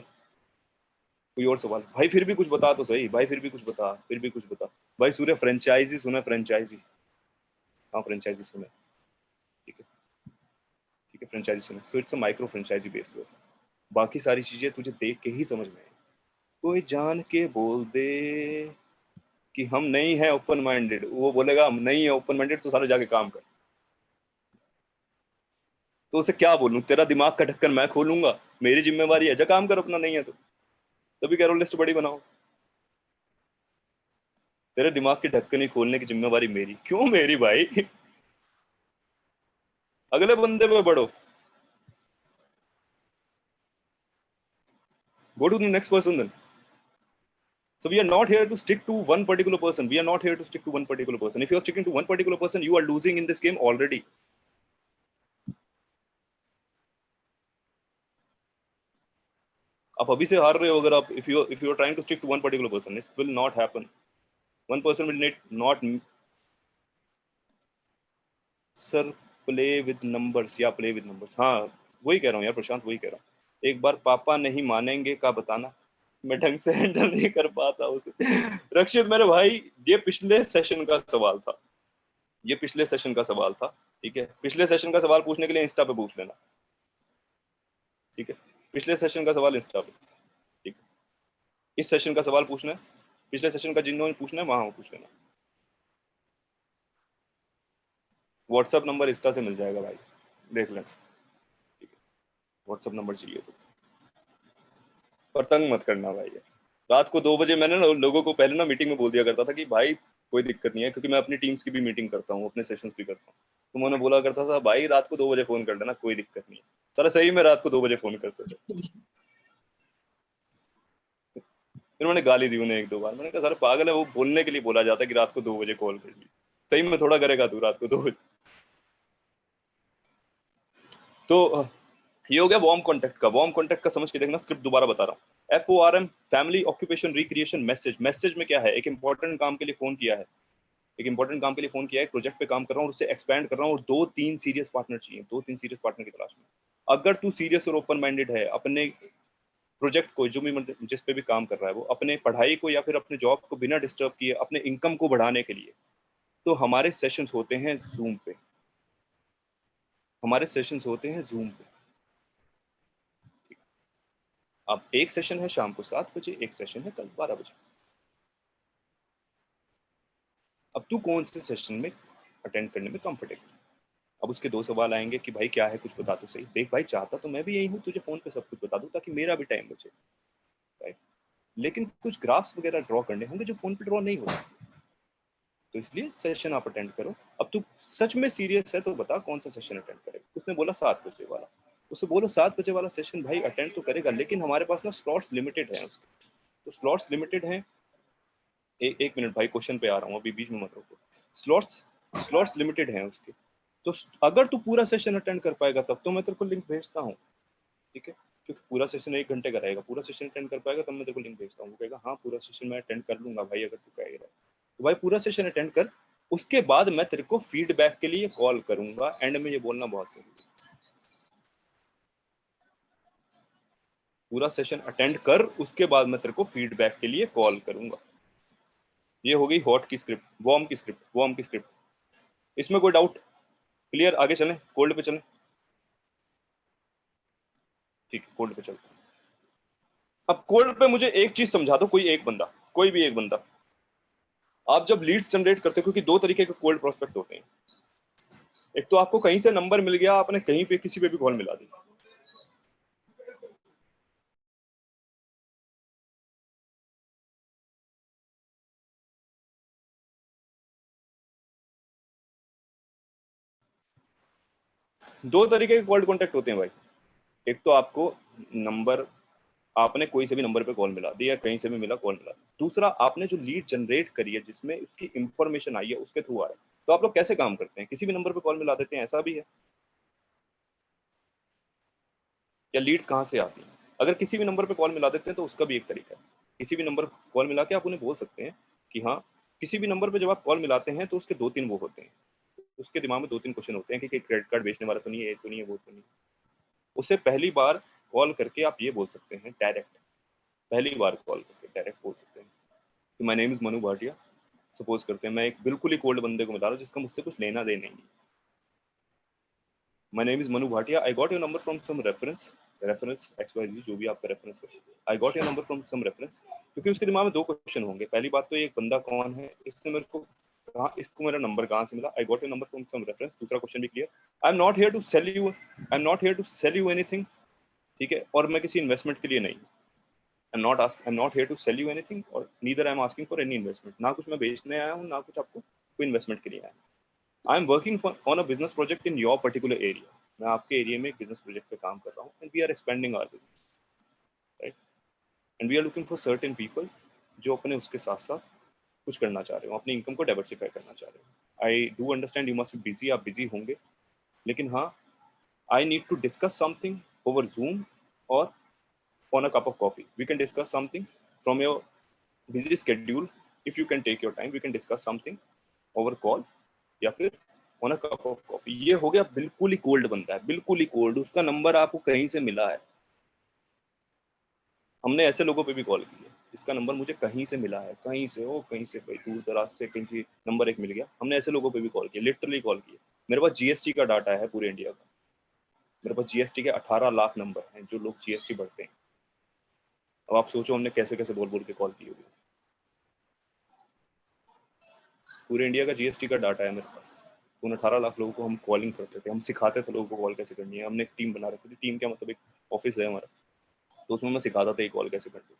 कोई और सवाल। भाई फिर भी कुछ बता तो सही भाई, फिर भी कुछ बता, फिर भी कुछ बता। भाई सूर्य फ्रेंचाइजी सुना, फ्रेंचाइजी? हाँ फ्रेंचाइजी सुना, ठीक है ठीक है, फ्रेंचाइजी सुना। So it's a micro franchise based work. बाकी सारी चीजें तुझे देख के ही समझ में आए। कोई जान के बोल दे कि हम नहीं है ओपन माइंडेड, वो बोलेगा हम नहीं है ओपन माइंडेड तो सारे जाके काम कर। तो उसे क्या बोलूं, तेरा दिमाग का ढक्कन मैं खोलूंगा, मेरी जिम्मेवारी है, जा काम कर अपना, नहीं है तो तभी कह रहा हूं लिस्ट बड़ी बनाओ। तेरे दिमाग के ढक्कन ही खोलने की जिम्मेवारी मेरी, क्यों मेरी भाई? अगले बंदे पे बढ़ो, go to the next person then. So we are not here to stick to one particular person. We are not here to stick to one particular person. If you are sticking to one particular person, you are losing in this game already. आप अभी से हार रहे हो अगर आप if you are trying to stick to one particular person, it will not happen. One person will not sir play with numbers या play with numbers। हाँ वही कह रहा हूँ यार प्रशांत, वही कह रहा हूँ। एक बार पापा नहीं मानेंगे का बताना, मैं ढंग से हैंडल नहीं कर पाता उसे। रक्षित मेरे भाई, ये पिछले सेशन का सवाल था, ये पिछले सेशन का सवाल था, ठीक है। पिछले सेशन का सवाल पूछने के लिए इंस्टा पे पूछ लेना, ठीक है। पिछले सेशन का सवाल इंस्टा पे, ठीक है। इस सेशन का सवाल पूछना है, पिछले सेशन का जिन्होंने पूछना है वहां पूछ लेना। व्हाट्सएप नंबर इंस्टा से मिल जाएगा भाई, देख लेना, ठीक है। व्हाट्सएप नंबर चाहिए तो, पर तंग मत करना भाई। रात को 2 बजे मैंने ना लोगों को पहले ना मीटिंग में बोल दिया करता था कि भाई कोई दिक्कत नहीं है, क्योंकि मैं अपनी टीम्स की भी मीटिंग करता हूँ, अपने सेशंस भी करता हूँ। तो मैंने बोला करता था भाई रात को 2 बजे फोन कर देना, कोई दिक्कत नहीं है। सारा सही में रात को 2 बजे फोन करते थे। फिर मैंने गाली दी उन्हें 1-2 बार, मैंने कहा सर पागल है, वो बोलने के लिए बोला जाता है कि रात को 2 बजे कॉल कर ली, सही में थोड़ा करेगा तू रात को 2 बजे। तो ये हो गया वार्म कॉन्टेक्ट का। वार्म कॉन्टेक्ट का समझ के देखना, स्क्रिप्ट दोबारा बता रहा हूँ। FORM, family, occupation, recreation, message. Message में क्या है, एक इंपॉर्टेंट काम के लिए फोन किया है, एक इंपॉर्टेंट काम के लिए फोन किया है, प्रोजेक्ट पे काम कर रहा हूँ और उससे एक्सपैंड कर रहा हूँ और 2-3 सीरियस पार्टनर चाहिए, 2-3 सीरियस पार्टनर की तलाश में। अगर तू सीरियस और ओपन माइंडेड है अपने प्रोजेक्ट को, जो भी जिस पे भी काम कर रहा है वो, अपने पढ़ाई को या फिर अपने जॉब को बिना डिस्टर्ब किए अपने इनकम को बढ़ाने के लिए, तो हमारे सेशंस होते हैं जूम पे, हमारे सेशंस होते हैं जूम पे। अब एक सेशन है शाम को 7 बजे, एक सेशन है कल 12 बजे। अब तू कौन से सेशन में अटेंड करने में कंफर्टेबल? अब उसके 2 सवाल आएंगे कि भाई क्या है, कुछ बता तो सही। देख भाई चाहता तो मैं भी यही हूँ, तुझे फोन पे सब कुछ बता दूं ताकि मेरा भी टाइम बचे, राइट। लेकिन कुछ ग्राफ्स वगैरह ड्रॉ करने होंगे जो फोन पे ड्रॉ नहीं होते, तो इसलिए सेशन आप अटेंड करो। अब तू सच में सीरियस है तो बता कौन सा सेशन अटेंड करेगा। उसने बोला 7 बजे वाला, उसे बोलो 7 बजे वाला सेशन भाई अटेंड तो करेगा, लेकिन हमारे पास ना स्लॉट्स लिमिटेड है उसके, तो स्लॉट्स लिमिटेड हैं। एक मिनट भाई, क्वेश्चन पे आ रहा हूँ, अभी बीच में मत रोको। स्लॉट्स स्लॉट्स लिमिटेड हैं उसके, तो अगर तू पूरा सेशन अटेंड कर पाएगा तब तो मैं तेरे को लिंक भेजता हूँ, ठीक है। क्योंकि पूरा सेशन 1 घंटे का रहेगा, पूरा सेशन अटेंड कर पाएगा तब मैं तेरे को लिंक भेजता हूँ। वो कहेगा हाँ पूरा सेशन मैं अटेंड कर लूंगा भाई अगर तू कहेगा। तो भाई पूरा सेशन अटेंड कर, उसके बाद मैं तेरे को फीडबैक के लिए कॉल करूंगा। एंड में ये बोलना बहुत जरूरी है, पूरा सेशन अटेंड कर उसके बाद मैं तेरे को फीडबैक के लिए कॉल करूंगा। ये हो गई हॉट की स्क्रिप्ट, वार्म की स्क्रिप्ट, वार्म की स्क्रिप्ट। इसमें कोई डाउट? क्लियर? आगे चलें, कोल्ड पे चलें, ठीक है कोल्ड पे चलते हैं। अब कोल्ड पे मुझे एक चीज समझा दो, कोई एक बंदा, कोई भी एक बंदा, आप जब लीड्स जनरेट करते हो, क्योंकि दो तरीके के कोल्ड प्रोस्पेक्ट होते हैं, एक तो आपको कहीं से नंबर मिल गया, आपने कहीं पे किसी पे भी कॉल मिला दी, दो तरीके के कोल्ड कॉन्टेक्ट होते हैं भाई। एक तो आपको नंबर, आपने कोई से भी नंबर पे कॉल मिला दी या कहीं से भी मिला कॉल मिला दी। दूसरा, आपने जो लीड जनरेट करी है जिसमें उसकी इंफॉर्मेशन आई है उसके थ्रू आ रहा है। तो आप लोग कैसे काम करते हैं, किसी भी नंबर पे कॉल मिला देते हैं, ऐसा भी है? या लीड्स कहाँ से आती हैं? अगर किसी भी नंबर पे कॉल मिला देते हैं तो उसका भी एक तरीका है। किसी भी नंबर कॉल मिला के आप उन्हें बोल सकते हैं कि हाँ, किसी भी नंबर पे जब आप कॉल मिलाते हैं तो उसके 2-3 वो होते हैं, उसके दिमाग में 2-3 क्वेश्चन होते हैं कि क्रेडिट कार्ड बेचने वाला तो नहीं है, ये तो नहीं है, वो तो नहीं है। उसे पहली बार कॉल करके आप ये बोल सकते हैं डायरेक्ट, पहली बार कॉल करके डायरेक्ट बोल सकते हैं कि my name is Manu Bhatia. Suppose करते हैं मैं एक बिल्कुल ही कोल्ड बंदे को मिला रहा हूँ जिसका मुझसे कुछ लेना देना नहीं है। My name is Manu Bhatia, I got your number from some reference, reference XYZ जो भी आपका रेफरेंस हो, I got your number from some reference. क्योंकि उसके दिमाग में 2 क्वेश्चन होंगे। पहली बात तो ये एक बंदा कौन है, इसने मेरे को कहा, इसको मेरा नंबर कहाँ से मिला, I got your number from some reference. दूसरा क्वेश्चन भी clear, I am not here to sell you, I am not here to sell you anything, ठीक है, और मैं किसी इन्वेस्टमेंट के लिए नहीं, I'm not here to sell you anything और neither I'm asking for any investment। ना कुछ मैं बेचने आया हूँ, ना कुछ आपको कोई इन्वेस्टमेंट के लिए आया हूँ। I'm working on a business project in your particular area। मैं आपके एरिया में एक बिजनेस प्रोजेक्ट पे काम कर रहा हूँ, and we are expanding our business, right? And we are looking for certain people जो अपने उसके साथ साथ कुछ करना चाह रहे हो, अपनी इनकम को डाइवर्सिफाई करना चाह रहे हो। I do understand you must be busy, आप बिजी होंगे, लेकिन हाँ, I need to discuss something over Zoom और on a cup of coffee। We can discuss something from your busy schedule। If you can take your time, we can discuss something over call या फिर on a cup of coffee। ये हो गया बिल्कुल ही cold बंदा है, बिल्कुल ही cold, उसका नंबर आपको कहीं से मिला है। हमने ऐसे लोगों पे भी कॉल की है, इसका नंबर मुझे कहीं से मिला है, कहीं से हो, कहीं से, भाई दूर दराज से कहीं से नंबर एक मिल गया। हमने ऐसे लोगों पे भी कॉल किया, लिटरली कॉल किया। मेरे पास जीएसटी का डाटा है पूरे इंडिया का, मेरे पास जीएसटी के 18 लाख नंबर हैं जो लोग जीएसटी भरते हैं। अब आप सोचो हमने कैसे कैसे बोल बोल के कॉल की होगी। पूरे इंडिया का जीएसटी का डाटा है मेरे पास। उन 18 लाख लोगों को हम कॉलिंग करते थे, हम सिखाते थे लोगों को कॉल कैसे करनी है। हमने एक टीम बना रखी थी, टीम क्या मतलब एक ऑफिस है हमारा, तो उसमें मैं सिखाता था ये कॉल कैसे करनी है।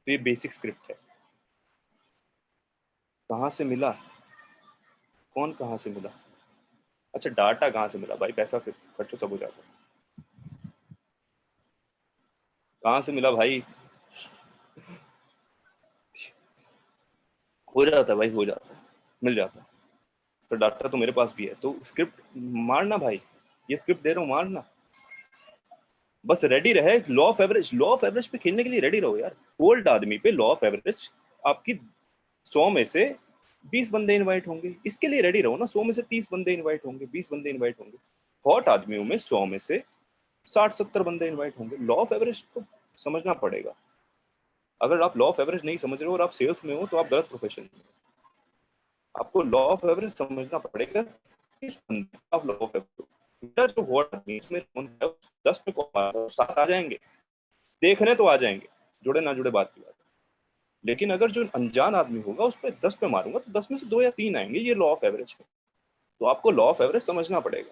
तो ये बेसिक स्क्रिप्ट है। कहाँ से मिला, कौन कहाँ से मिला, अच्छा डाटा कहाँ से मिला, भाई पैसा फिर खर्चो सब हो जाता है। कहाँ से मिला भाई, हो जाता है भाई, हो जाता है, मिल जाता है। तो डाटा तो मेरे पास भी है, तो स्क्रिप्ट मारना भाई, ये स्क्रिप्ट दे रहा हूँ मारना, बस रेडी रहे। Law of average, law of average पे खेलने के लिए रेडी रहो यार। ओल्ड आदमी पे लॉ ऑफ एवरेज आपकी 100 में से 20 बंदे इनवाइट होंगे, इसके लिए रेडी रहो ना। 100 में से 30 बंदे इनवाइट होंगे, 20 बंदे इनवाइट होंगे। हॉट आदमियों में 100 में से 60-70 बंदे इनवाइट होंगे। लॉ ऑफ एवरेज तो समझना पड़ेगा। अगर आप लॉ ऑफ एवरेज नहीं समझ रहे हो और आप सेल्स में हो तो आप गलत प्रोफेशन में हो। आपको लॉ ऑफ एवरेज समझना पड़ेगा। किस बंदे आप लॉ ऑफ एवरेज, मेरा जो हॉट आदमी इसमें 10 पे 7 आ जाएंगे, देखने तो आ जाएंगे, जुड़े ना जुड़े बात की बात। लेकिन अगर जो अनजान आदमी होगा उस पर 10 पे मारूंगा तो 10 में से 2 या 3 आएंगे। ये लॉ ऑफ एवरेज है। तो आपको लॉ ऑफ एवरेज समझना पड़ेगा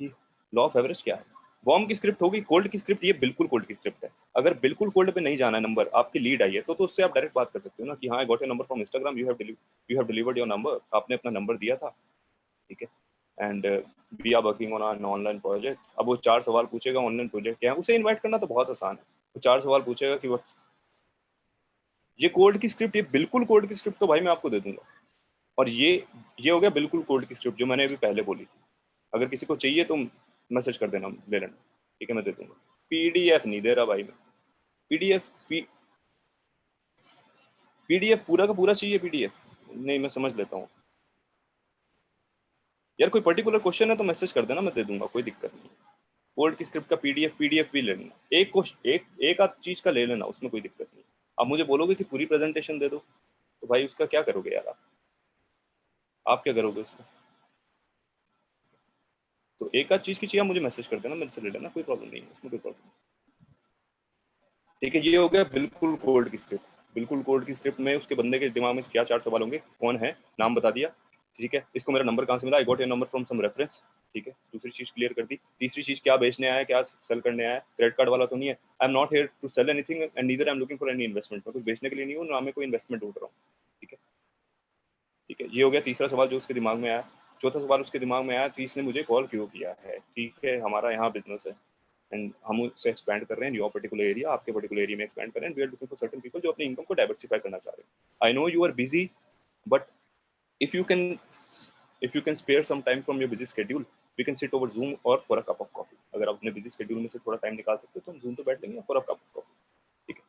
कि लॉ ऑफ एवरेज क्या है। वार्म की स्क्रिप्ट होगी, कोल्ड की स्क्रिप्ट, ये बिल्कुल कोल्ड की स्क्रिप्ट है। अगर बिल्कुल कोल्ड पे नहीं जाना है, नंबर आपकी लीड आई है तो उससे आप डायरेक्ट बात कर सकते हो ना कि हाँ, I got your number from Instagram, you have delivered your number. आपने अपना नंबर दिया था, ठीक है, and we are working on an online project. अब वो 4 सवाल पूछेगा, ऑनलाइन प्रोजेक्ट क्या है, उसे इन्वाइट करना तो बहुत आसान है। वो 4 सवाल पूछेगा कि व्हाट्स, ये कोड की स्क्रिप्ट, ये बिल्कुल कोड की स्क्रिप्ट तो भाई मैं आपको दे दूंगा। और ये हो गया बिल्कुल कोड की स्क्रिप्ट जो मैंने अभी पहले बोली थी। अगर किसी को चाहिए तो मैसेज कर देना, ले लेना, ठीक है, मैं दे दूंगा। पीडीएफ नहीं दे रहा भाई मैं, पीडीएफ पीडीएफ पूरा का पूरा चाहिए पीडीएफ, नहीं मैं समझ लेता हूँ यार। कोई पर्टिकुलर क्वेश्चन है तो मैसेज कर देना, मैं दे दूंगा, कोई दिक्कत नहीं। कोड की स्क्रिप्ट का पीडीएफ भी ले लेना, एक क्वेश्चन एक आध चीज का ले लेना, उसमें कोई दिक्कत नहीं। आप मुझे बोलोगे कि पूरी प्रेजेंटेशन दे दो तो भाई उसका क्या करोगे यार, आप क्या करोगे उसका। तो एक आध चीज की चाहिए मुझे मैसेज कर देना, मेरे से ले लेना, कोई प्रॉब्लम नहीं है उसमें, कोई प्रॉब्लम नहीं। ठीक है, ये हो गया बिल्कुल कोल्ड की स्क्रिप्ट। बिल्कुल कोड की स्क्रिप्ट में उसके बंदे के दिमाग में क्या 4 सवाल होंगे, कौन है, नाम बता दिया, ठीक है, इसको मेरा नंबर कहाँ से मिला, I got your number from some reference, ठीक है, दूसरी चीज क्लियर कर दी। तीसरी चीज क्या बेचने आया है, क्या सेल करने आया है, क्रेडिट कार्ड वाला तो नहीं है, I am not here to sell anything and neither I am looking for any investment, मैं कुछ बेचने के लिए नहीं हूँ, ना मैं कोई इन्वेस्टमेंट ढूंढ रहा हूँ, ठीक है, ठीक है, ये हो गया तीसरा सवाल जो उसके दिमाग में आया। चौथा सवाल उसके दिमाग में आया कि इसने मुझे कॉल क्यों किया है, ठीक है, हमारा यहाँ बिजनेस है एंड हम उससे एक्सपैंड कर रहे हैं, योर पर्टिकुलर एरिया, आपके पर्टिकुलर एरिया में एक्सपैंड कर रहे हैं, we are looking for certain people जो अपनी इनकम को डाइवर्सिफाई करना चाह रहे हैं। I know you are busy, but if you can if you can spare some time from your busy schedule, we can sit over Zoom or for a cup of coffee। अगर आप अपने busy schedule में से थोड़ा time निकाल सकते हो तो हम जूम पे बैठ लेंगे for a cup of coffee, ठीक है।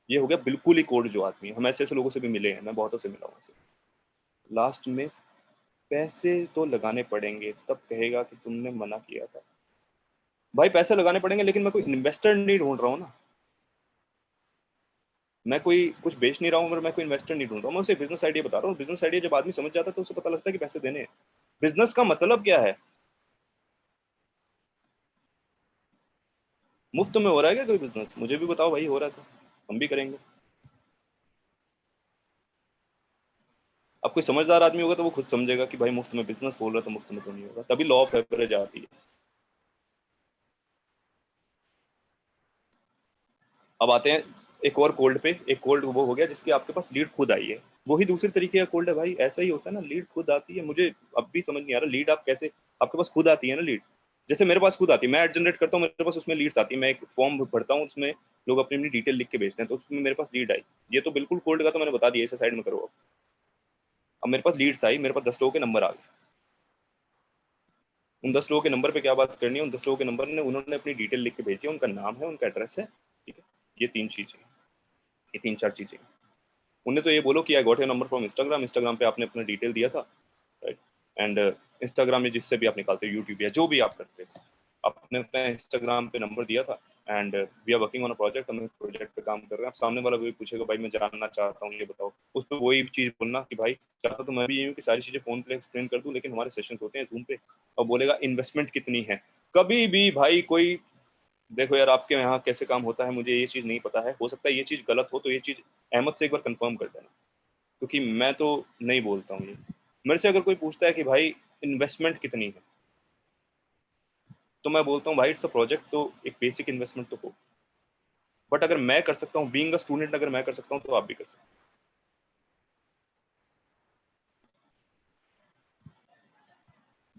ये हो गया बिल्कुल ही कोड जो आदमी है। हम ऐसे ऐसे लोगों से भी मिले हैं, मैं बहुतों से मिला हूँ। लास्ट में पैसे तो लगाने पड़ेंगे, तब कहेगा कि तुमने मना किया था। भाई पैसे लगाने पड़ेंगे लेकिन मैं कोई इन्वेस्टर नहीं ढूंढ रहा हूँ ना, मैं कोई कुछ बेच नहीं रहा हूँ, मैं कोई इन्वेस्टर नहीं ढूंढ रहा हूँ, मैं उसे बिजनेस आइडिया बता रहा हूँ। बिजनेस आइडिया जब आदमी समझ जाता है तो उसे पता लगता है कि पैसे देने हैं। बिजनेस का मतलब क्या है? मुफ्त में हो रहा है क्या कोई बिजनेस? मुझे भी बताओ भाई, हो रहा है तो हम भी करेंगे। अब कोई समझदार आदमी होगा तो वो खुद समझेगा कि भाई मुफ्त में बिजनेस बोल रहा तो मुफ्त में तो नहीं होगा, तभी लॉ ऑफ एवरेज आती है। अब आते हैं एक और कोल्ड पे। एक कोल्ड वो हो गया जिसकी आपके पास लीड खुद आई है, वही दूसरी तरीके का कोल्ड है भाई। ऐसा ही होता है ना, लीड खुद आती है। मुझे अब भी समझ नहीं आ रहा लीड आप कैसे, आपके पास खुद आती है ना लीड। जैसे मेरे पास खुद आती है, मैं एड जनरेट करता हूँ, मेरे पास उसमें लीड्स आती है, मैं एक फॉर्म भरता हूँ, उसमें लोग अपनी अपनी डिटेल लिख के भेजते हैं, तो उसमें मेरे पास लीड आई। ये तो बिल्कुल कोल्ड का तो मैंने बता दिया, इसे साइड में करो। अब मेरे पास लीड्स आई, मेरे पास 10 लोगों के नंबर आ गए। उन 10 लोगों के नंबर पे क्या बात करनी है? उन 10 लोगों के नंबर ने उन्होंने अपनी डिटेल लिख के भेजी है, उनका नाम है, उनका एड्रेस है, ठीक है। ये 3 चीजें, ये 3-4 चीजें। उन्हें तो ये बोलो कि आई got your number from Instagram, Instagram पे आपने अपना डिटेल दिया था, राइट। एंड इंस्टाग्राम में जिससे भी आप निकालते हो, यूट्यूब या जो भी आप करते हो, आपने अपना इंस्टाग्राम पे नंबर दिया था and we are working on a project, हम प्रोजेक्ट पे काम कर रहे हैं। आप सामने वाला भी पूछेगा भाई मैं जानना चाहता हूँ, ये बताओ। उस पर वही चीज बोलना कि भाई चाहता तो मैं भी यही हूँ कि सारी चीजें फोन पे एक्सप्लेन कर दूं, लेकिन हमारे सेशंस होते हैं जूम पे। और बोलेगा इन्वेस्टमेंट कितनी है। कभी भी भाई कोई, देखो यार आपके यहाँ कैसे काम होता है मुझे ये चीज़ नहीं पता है, हो सकता है ये चीज़ गलत हो, तो ये चीज़ अहमद से एक बार कंफर्म कर देना, क्योंकि मैं तो नहीं बोलता हूँ ये। मेरे से अगर कोई पूछता है कि भाई इन्वेस्टमेंट कितनी है, तो मैं बोलता हूँ भाई इट्स अ प्रोजेक्ट, तो एक बेसिक इन्वेस्टमेंट तो हो। बट अगर मैं कर सकता हूँ बीइंग अ स्टूडेंट, अगर मैं कर सकता हूँ तो आप भी कर सकते हैं।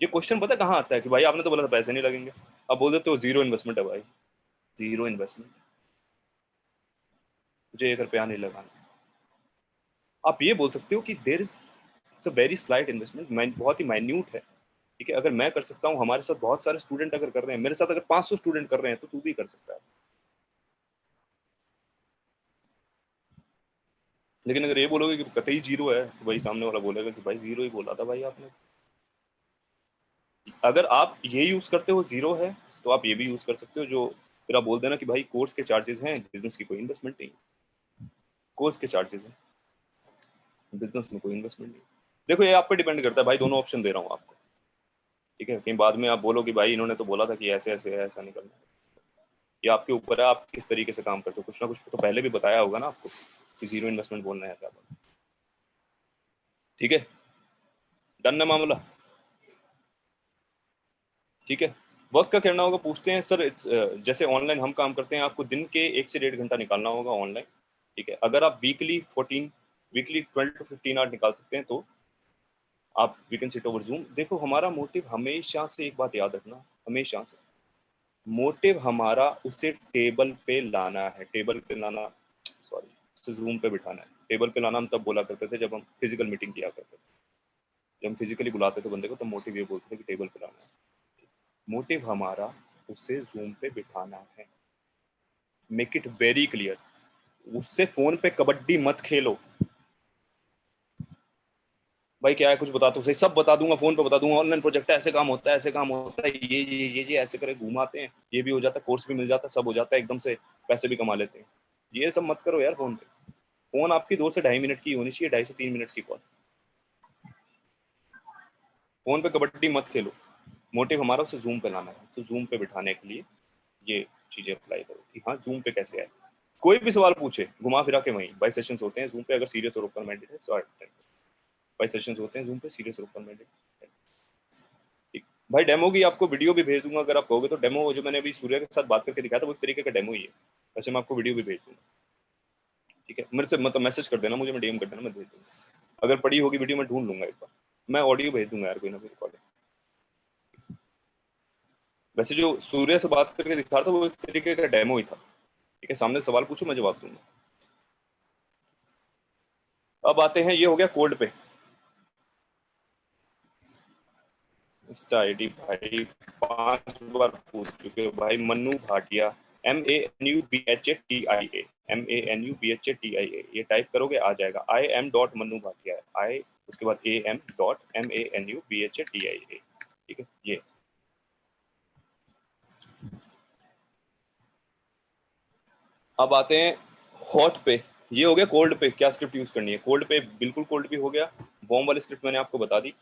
ये क्वेश्चन पता है कहाँ आता है कि भाई आपने तो बोला था पैसे नहीं लगेंगे, अब बोल देते हो जीरो इन्वेस्टमेंट है। भाई जीरो इन्वेस्टमेंट, मुझे 1 रुपया नहीं लगाना। आप ये बोल सकते हो कि there is it's a very slight investment, बहुत ही माइन्यूट है, ठीक है। अगर मैं कर सकता हूँ, हमारे साथ बहुत सारे स्टूडेंट अगर कर रहे हैं, मेरे साथ अगर 500 स्टूडेंट कर रहे हैं, तो तू भी कर सकता है। लेकिन अगर ये बोलोगे कि कतई जीरो है, तो भाई सामने वाला बोलेगा कि भाई जीरो ही बोला था भाई आपने। अगर आप ये यूज करते हो जीरो है, तो आप ये भी यूज कर सकते हो, जो फिर आप बोल देना कि भाई कोर्स के चार्जेस हैं, बिजनेस की कोई इन्वेस्टमेंट नहीं। कोर्स के चार्जेस हैं, बिजनेस में कोई इन्वेस्टमेंट नहीं। देखो ये आप पे डिपेंड करता है भाई, दोनों ऑप्शन दे रहा हूँ आपको, ठीक है। कहीं बाद में आप बोलो कि भाई इन्होंने तो बोला था कि ऐसे ऐसे है, ऐसा नहीं करना। ये आपके ऊपर है, आप किस तरीके से काम करते हो। कुछ ना कुछ तो पहले भी बताया होगा ना आपको कि जीरो इन्वेस्टमेंट बोलना है क्या, ठीक है। डन है मामला, ठीक है। वर्क का करना होगा, पूछते हैं सर जैसे ऑनलाइन हम काम करते हैं, आपको दिन के 1 से 1.5 घंटा निकालना होगा ऑनलाइन, ठीक है। अगर आप वीकली 12 to 15 आवर निकाल सकते हैं तो आप we can sit over Zoom. देखो हमारा मोटिव हमेशा से, एक बात याद रखना, हमेशा से मोटिव हमारा उसे टेबल पे लाना है, टेबल पे लाना, सॉरी, उसे जूम पे बिठाना है। टेबल पे लाना हम तब बोला करते थे जब हम फिजिकल मीटिंग किया करते थे, जब हम फिजिकली बुलाते थे बंदे को, तब मोटिव ये बोलते थे कि टेबल पे लाना है। मोटिव हमारा उसे जूम पे बिठाना है। Make it very clear. उससे फोन पे कबड्डी मत खेलो। भाई क्या है, कुछ बता तो सही, सब बता दूंगा, फोन पे बता दूंगा, ऑनलाइन प्रोजेक्ट है, ऐसे काम होता है, ऐसे काम होता है, ये ऐसे करे, घुमाते हैं, ये भी हो जाता है, कोर्स भी मिल जाता है, सब हो जाता है, एकदम से पैसे भी कमा लेते हैं। ये सब मत करो यार फोन पे। फोन आपकी 2 से ढाई मिनट की होनी चाहिए, 2.5 से 3 मिनट की कॉल। फोन पे कबड्डी मत खेलो। मोटिव हमारा उसे जूम पे लाना है, तो जूम पे बिठाने के लिए ये चीजें अप्लाई करो कि हाँ जूम पे कैसे आए। कोई भी सवाल पूछे घुमा फिरा के वहीं। भाई सेशंस होते हैं जूम पे, अगर सीरियस और ओपन माइंडेड है तो अटेंड। भाई सेशंस होते हैं जूम पे, सीरियस और ओपन माइंडेड। ठीक भाई, डेमो की आपको वीडियो भी भेज दूंगा अगर आप कहोगे तो। डेमो जो मैंने अभी सूर्य के साथ बात करके दिखाया था वो एक तरीके का डेमो ही है। वैसे मैं आपको वीडियो भी भेज दूंगा, ठीक है। मेरे से मतलब मैसेज कर देना मुझे, मैं डीएम कर देना, मैं भेज दूंगा। अगर पड़ी होगी वीडियो मैं ढूंढ लूंगा एक बार, मैं ऑडियो भेज दूंगा यार, कोई ना कोई रिकॉर्डिंग। वैसे जो सूर्य से बात करके दिखा रहा था वो एक तरीके का डेमो ही था, ठीक है। सामने सवाल पूछो, मैं जवाब दूंगा। अब आते हैं, ये हो गया कोड पे। इंस्टा आईडी भाई 5 बार पूछ चुके हो भाई। मन्नू भाटिया, MANUBHATIA, MANUBHATIA, ये टाइप करोगे आ जाएगा। IM.मन्नू भाटिया, आई उसके बाद AM.MANUBHATIA, ठीक है। ये अब आते हैं हॉट पे। ये हो गया कोल्ड पे, क्या स्क्रिप्ट यूज करनी है। कोल्ड पे बिल्कुल कोल्ड भी हो गया, वार्म वाली स्क्रिप्ट मैंने आपको बता दी।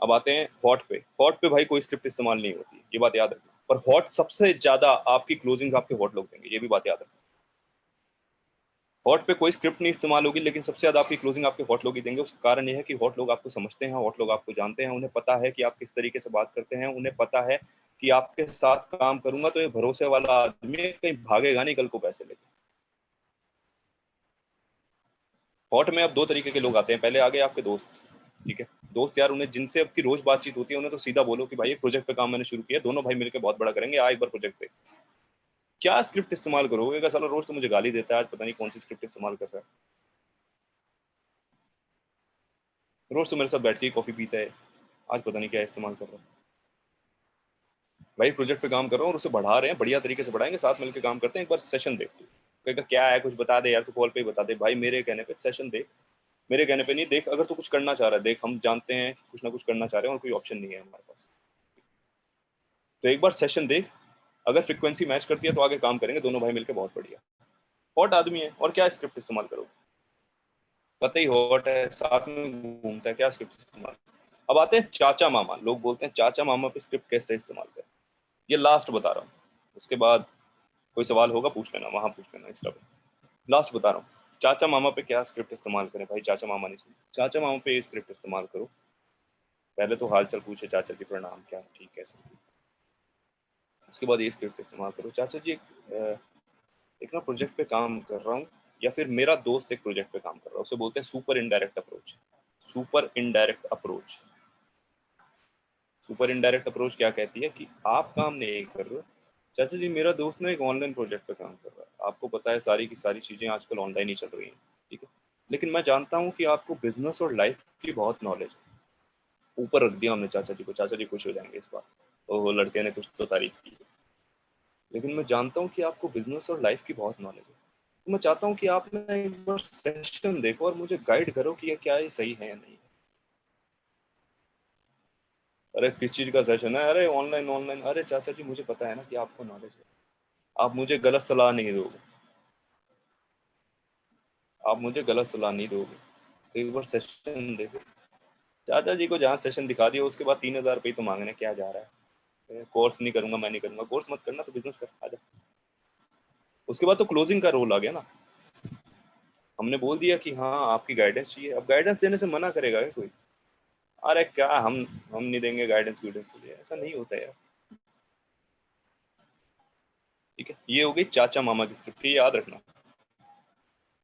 अब आते हैं हॉट पे। हॉट पे भाई कोई स्क्रिप्ट इस्तेमाल नहीं होती, ये बात याद रखना। पर हॉट सबसे ज्यादा आपकी क्लोजिंग आपके हॉट लोग देंगे, ये भी बात याद रखना। हॉट पे कोई स्क्रिप्ट नहीं इस्तेमाल होगी, लेकिन सबसे ज्यादा आपकी क्लोजिंग आपके हॉट लोग ही देंगे। उसका कारण यह है कि हॉट लोग आपको समझते हैं, हॉट लोग आपको जानते हैं, उन्हें पता है कि आप किस तरीके से बात करते हैं, उन्हें पता है कि आपके साथ काम करूंगा तो ये भरोसे वाला आदमी है, कहीं भागेगा नहीं कल को पैसे लेके। हॉट में अब 2 तरीके के लोग आते हैं। पहले आ गए आपके दोस्त, ठीक है। दोस्त यार, उन्हें जिनसे आपकी रोज बातचीत होती है उन्हें तो सीधा बोलो कि भाई एक प्रोजेक्ट पे काम मैंने शुरू किया, दोनों भाई मिलकर बहुत बड़ा करेंगे, आ एक बार प्रोजेक्ट पे। क्या स्क्रिप्ट इस्तेमाल करोगे? अगर साला रोज तो मुझे गाली देता है, आज पता नहीं कौन सी स्क्रिप्ट इस्तेमाल कर रहा है। रोज तो मेरे साथ बैठ के कॉफी पीता है, आज पता नहीं क्या इस्तेमाल कर रहा है। भाई प्रोजेक्ट पे काम कर रहा हूँ और उसे बढ़ा रहे हैं, बढ़िया तरीके से बढ़ाएंगे, साथ मिलकर काम करते हैं। एक बार सेशन देख तू, कहेगा क्या है कुछ बता दे यार, तू कॉल पे ही बता दे। भाई मेरे कहने पे सेशन देख, मेरे कहने पे नहीं देख। अगर तू कुछ करना चाह रहा है देख, हम जानते हैं कुछ ना कुछ करना चाह रहे हैं और कोई ऑप्शन नहीं है हमारे पास, तो एक बार सेशन देख। अगर फ्रीक्वेंसी मैच करती है तो आगे काम करेंगे दोनों भाई मिलकर, बहुत बढ़िया। हॉट आदमी है और क्या स्क्रिप्ट इस्तेमाल करोगे? पता ही हॉट है, साथ में घूमता है, क्या स्क्रिप्ट इस्तेमाल। अब आते हैं चाचा मामा। लोग बोलते हैं चाचा मामा पे स्क्रिप्ट कैसे इस्तेमाल करें, ये लास्ट बता रहा हूँ। उसके बाद कोई सवाल होगा पूछ लेना, वहां पूछ लेना इंस्टा पे। लास्ट बता रहा हूँ, चाचा मामा पे क्या स्क्रिप्ट इस्तेमाल करें। भाई चाचा मामा नहीं सुन, चाचा मामा पे ये स्क्रिप्ट इस्तेमाल करो। पहले तो हाल चाल पूछे, चाचा जी प्रणाम, क्या ठीक है। उसके बाद ये स्क्रिप्ट इस्तेमाल करो, चाचा जी एक ना प्रोजेक्ट पे काम कर रहा हूँ, या फिर मेरा दोस्त एक प्रोजेक्ट पे काम कर रहा है, उसे बोलते हैं super indirect approach. Super indirect approach, super indirect approach क्या कहती है कि आप काम नहीं कर रहे हो, चाचा जी मेरा दोस्त ना एक ऑनलाइन प्रोजेक्ट पे काम कर रहा है, आपको पता है सारी की सारी चीज़ें आजकल ऑनलाइन ही चल रही हैं, ठीक है। लेकिन मैं जानता हूँ कि आपको बिजनेस और लाइफ की बहुत नॉलेज है। ऊपर रख दिया हमने चाचा जी को, चाचा जी खुश हो जाएंगे इस बार, तो वो लड़के ने कुछ तो तारीफ की। लेकिन मैं जानता हूँ कि आपको बिजनेस और लाइफ की बहुत नॉलेज है, तो मैं चाहता हूँ कि आप ना एक बार सेशन देखो और मुझे गाइड करो कि ये क्या ये सही है या नहीं। अरे किस चीज़ का सेशन है? अरे ऑनलाइन ऑनलाइन। अरे चाचा जी मुझे पता है ना कि आपको नॉलेज है, आप मुझे गलत सलाह नहीं दोगे, आप मुझे गलत सलाह नहीं दोगे, तो एक बार सेशन देखो। चाचा जी को जहाँ सेशन दिखा दिया उसके बाद 3,000 रुपये तो मांगने क्या जा रहा है। कोर्स नहीं करूंगा, मैं नहीं करूंगा। कोर्स मत करना तो बिजनेस कर, आजा। उसके बाद तो क्लोजिंग का रोल आ गया ना। हमने बोल दिया कि हाँ आपकी गाइडेंस चाहिए, अब गाइडेंस देने से मना करेगा क्या कोई? अरे क्या हम नहीं देंगे गाइडेंस वाइडेंस तुझे, ऐसा नहीं होता यार, ठीक है। ये हो गई चाचा मामा की स्क्रिप्ट, ये याद रखना।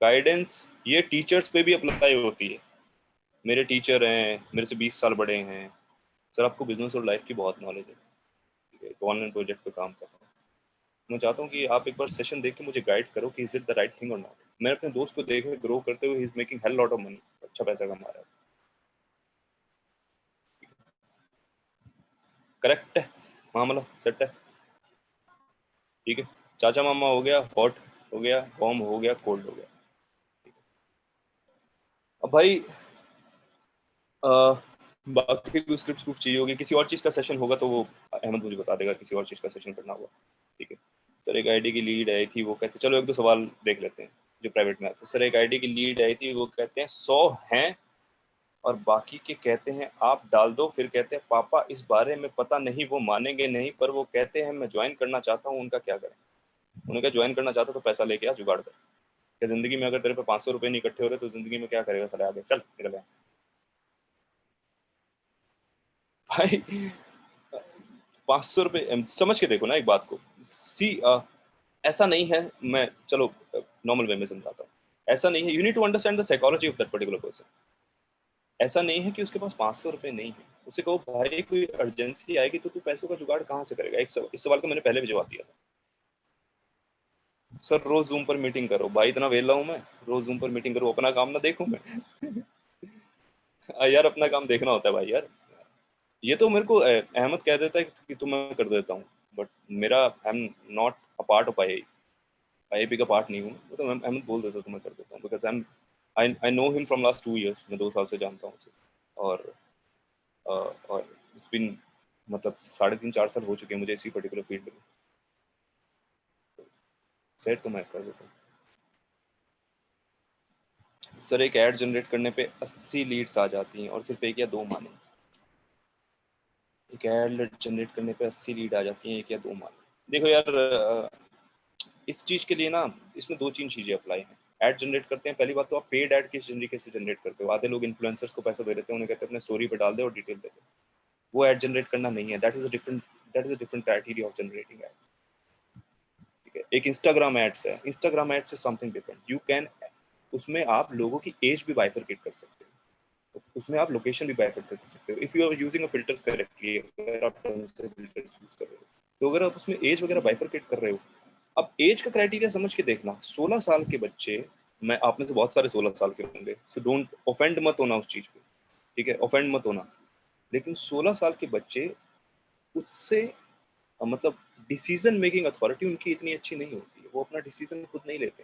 गाइडेंस ये टीचर्स पे भी अप्लाई होती है। मेरे टीचर हैं, मेरे से 20 साल बड़े हैं, सर आपको बिजनेस और लाइफ की बहुत नॉलेज है, ठीक है, तो ऑनलाइन प्रोजेक्ट पे काम कर रहा हूँ, मैं चाहता हूँ कि आप एक बार सेशन देख के मुझे गाइड करो कि is it the right thing और नॉट। मैंने अपने दोस्त को देखा ग्रो करते हुए, he is making hell lot of money, अच्छा पैसा कमा रहा है। करेक्ट है, मामला सेट है, ठीक है। चाचा मामा हो गया, हॉट हो गया, वार्म हो गया, कोल्ड हो गया। अब भाई बाकी कोई स्क्रिप्ट स्क्रिप्ट चाहिए होगी, किसी और चीज़ का सेशन होगा तो वो अहमद मुझे बता देगा, किसी और चीज़ का सेशन करना होगा, ठीक है। सर एक आईडी की लीड आई थी, वो कहते चलो एक दो सवाल देख लेते हैं जो प्राइवेट में आते। सर एक आईडी की लीड आई थी, वो कहते हैं 100 हैं और बाकी के कहते हैं आप डाल दो, फिर कहते हैं पापा इस बारे में पता नहीं, वो मानेंगे नहीं, पर वो कहते हैं मैं ज्वाइन करना चाहता हूँ, उनका क्या करें? उन्होंने कहा ज्वाइन करना चाहता तो पैसा लेके आ, जुगाड़ कर। क्या जिंदगी में अगर तेरे पे 500 रुपए नहीं इकट्ठे हो रहे तो जिंदगी में क्या करेगा साले, आगे चल निकल। भाई 500 रुपए समझ के देखो ना एक बात को। सी ऐसा नहीं है, मैं चलो नॉर्मल वे में समझाता हूँ। ऐसा नहीं है, you need to understand the psychology of that particular person. ऐसा नहीं है कि उसके पास 500 रुपए नहीं है, उसे कहो भाई कोई अर्जेंसी आएगी तो तू पैसों का जुगाड़ कहाँ से करेगा। इस सवाल का मैंने पहले भी जवाब दिया था। सर रोज जूम पर मीटिंग करो, भाई इतना वेला हूं मैं, रोज जूम पर मीटिंग करो, अपना काम ना देखूं मैं। यार अपना काम देखना होता है भाई यार। ये तो मेरे को अहमद कह देता है कि तुम मैं कर देता हूँ, बट मेरा आई am not a part of IIP का पार्ट नहीं हूँ, तो मैं अहमद बोल देता तो मैं कर देता हूँ, because I know him from last 2 years, मैं 2 साल से जानता हूँ उसे। और इट्स बीन मतलब 3.5-4 साल हो चुके हैं मुझे इसी पर्टिकुलर फील्ड में, सेट तो मैं कर देता हूँ। सर एक ऐड जनरेट करने पे 80 लीड्स आ जाती हैं और सिर्फ 1 या 2 माने। एक ऐड जनरेट करने पे 80 लीड आ जाती हैं, 1 या 2 माने। देखो यार इस चीज़ के लिए ना, इसमें 2-3 चीज़ें अप्लाई हैं। ऐड जनरेट करते हैं, पहली बात तो आप पेड ऐड किस तरीके से जनरेट करते हो। आधे लोग इन्फ्लुएंसर्स को पैसा दे देते हैं, उन्हें कहते हैं अपने स्टोरी पे डाल दे और डिटेल दे दे। वो ऐड जनरेट करना नहीं है, that is a different criteria of generating ad. ठीक है, एक इंस्टाग्राम एड्स है, Instagram ads is something different. You can, उसमें आप लोगों की एज भी बाइफरकेट कर सकते हो, उसमें आप लोकेशन भी बाइफरकेट कर सकते हो if you are using a filters correctly. अगर आप फिल्टर्स यूज कर रहे हो तो अगर आप उसमें एज वगैरह बाइफरकेट कर रहे हो, अब एज का क्राइटेरिया समझ के देखना। 16 साल के बच्चे, मैं आप में से बहुत सारे 16 साल के होंगे, सो डोंट ऑफेंड मत होना उस चीज पे, ठीक है, ऑफेंड मत होना। लेकिन 16 साल के बच्चे, उससे मतलब डिसीजन मेकिंग अथॉरिटी उनकी इतनी अच्छी नहीं होती है, वो अपना डिसीजन खुद नहीं लेते,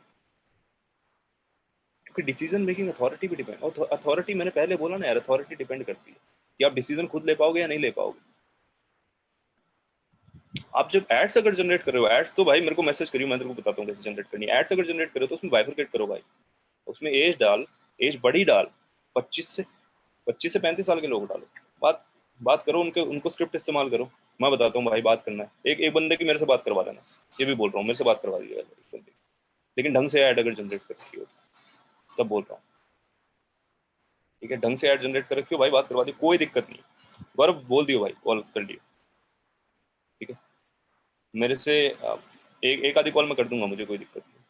क्योंकि डिसीजन मेकिंग अथॉरिटी भी डिपेंड, और अथॉरिटी मैंने पहले बोला ना यार, अथॉरिटी डिपेंड करती है कि आप डिसीजन खुद ले पाओगे या नहीं ले पाओगे। आप जब एड्स अगर जनरेट कर रहे हो, एड्स तो भाई मेरे को मैसेज करियो, मैं तेरे को बताता हूँ कैसे जनरेट करनी है। एड्स अगर जनरेट करो तो उसमें बाइफरकेट करो भाई, उसमें एज डाल, एज बड़ी डाल, 25 से 35 साल के लोग डालो। बात बात करो उनके, उनको स्क्रिप्ट इस्तेमाल करो। मैं बताता हूँ भाई बात करना है, एक बंदे की मेरे से बात करवा देना, ये भी बोल रहा हूँ, मेरे से बात करवा दीजिएगा एक बंदे, लेकिन ढंग से ऐड अगर जनरेट कर रखी हो तब बोल रहा हूँ। ठीक है, ढंग से ऐड जनरेट कर रखी हो भाई, बात करवा दी, कोई दिक्कत नहीं। गौरव बोल दियो भाई, कॉल कर लियो, ठीक है। मेरे से एक आधी कॉल मैं कर दूंगा, मुझे कोई दिक्कत नहीं,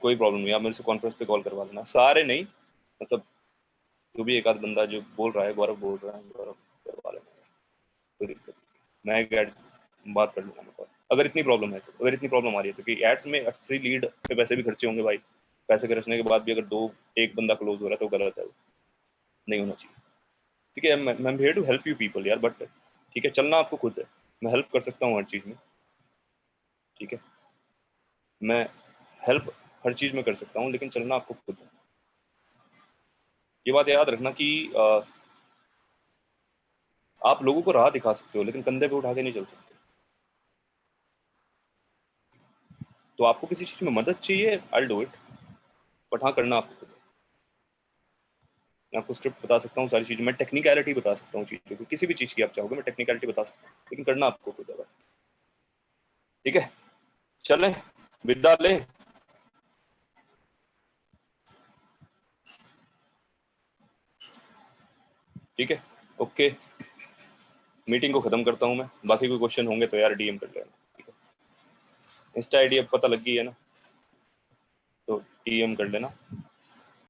कोई प्रॉब्लम नहीं। आप मेरे से कॉन्फ्रेंस पे कॉल करवा लेना, सारे नहीं, मतलब जो भी एक आध बंदा जो बोल रहा है, गौरव बोल रहा है, गौरव करवा लेना, कोई दिक्कत नहीं। मैं एक ऐड बात कर लूंगा मैं कॉल, अगर इतनी प्रॉब्लम है तो, अगर इतनी प्रॉब्लम आ रही है तो। कि एड्स में 80 लीड पे पैसे भी खर्चे होंगे भाई, पैसे खर्चने के बाद भी अगर एक बंदा क्लोज हो रहा है तो गलत है, वो नहीं होना चाहिए। ठीक है, मैं here to help you people यार, बट ठीक है, चलना आपको खुद है। मैं हेल्प कर सकता हूँ हर चीज़ में, ठीक है, मैं हेल्प हर चीज़ में कर सकता हूँ, लेकिन चलना आपको खुद है। ये बात याद रखना कि आप लोगों को राह दिखा सकते हो लेकिन कंधे पे उठा के नहीं चल सकते। तो आपको किसी चीज़ में मदद चाहिए, आई डू इट, बट हाँ करना आपको खुद है। मैं आपको स्क्रिप्ट बता सकता हूँ, सारी चीज़ें, मैं टेक्निकलिटी बता सकता हूँ चीज़ों की, किसी भी चीज़ की आप चाहोगे मैं टेक्निकलिटी बता सकता हूँ, लेकिन करना आपको खुद है। ठीक है, चलें विदा लें। ठीक है, ओके, मीटिंग को ख़त्म करता हूँ मैं। बाकी कोई क्वेश्चन होंगे तो यार डीएम कर लेना, ठीक है। इंस्टा आईडी अब पता लग गई है ना, तो डीएम कर लेना।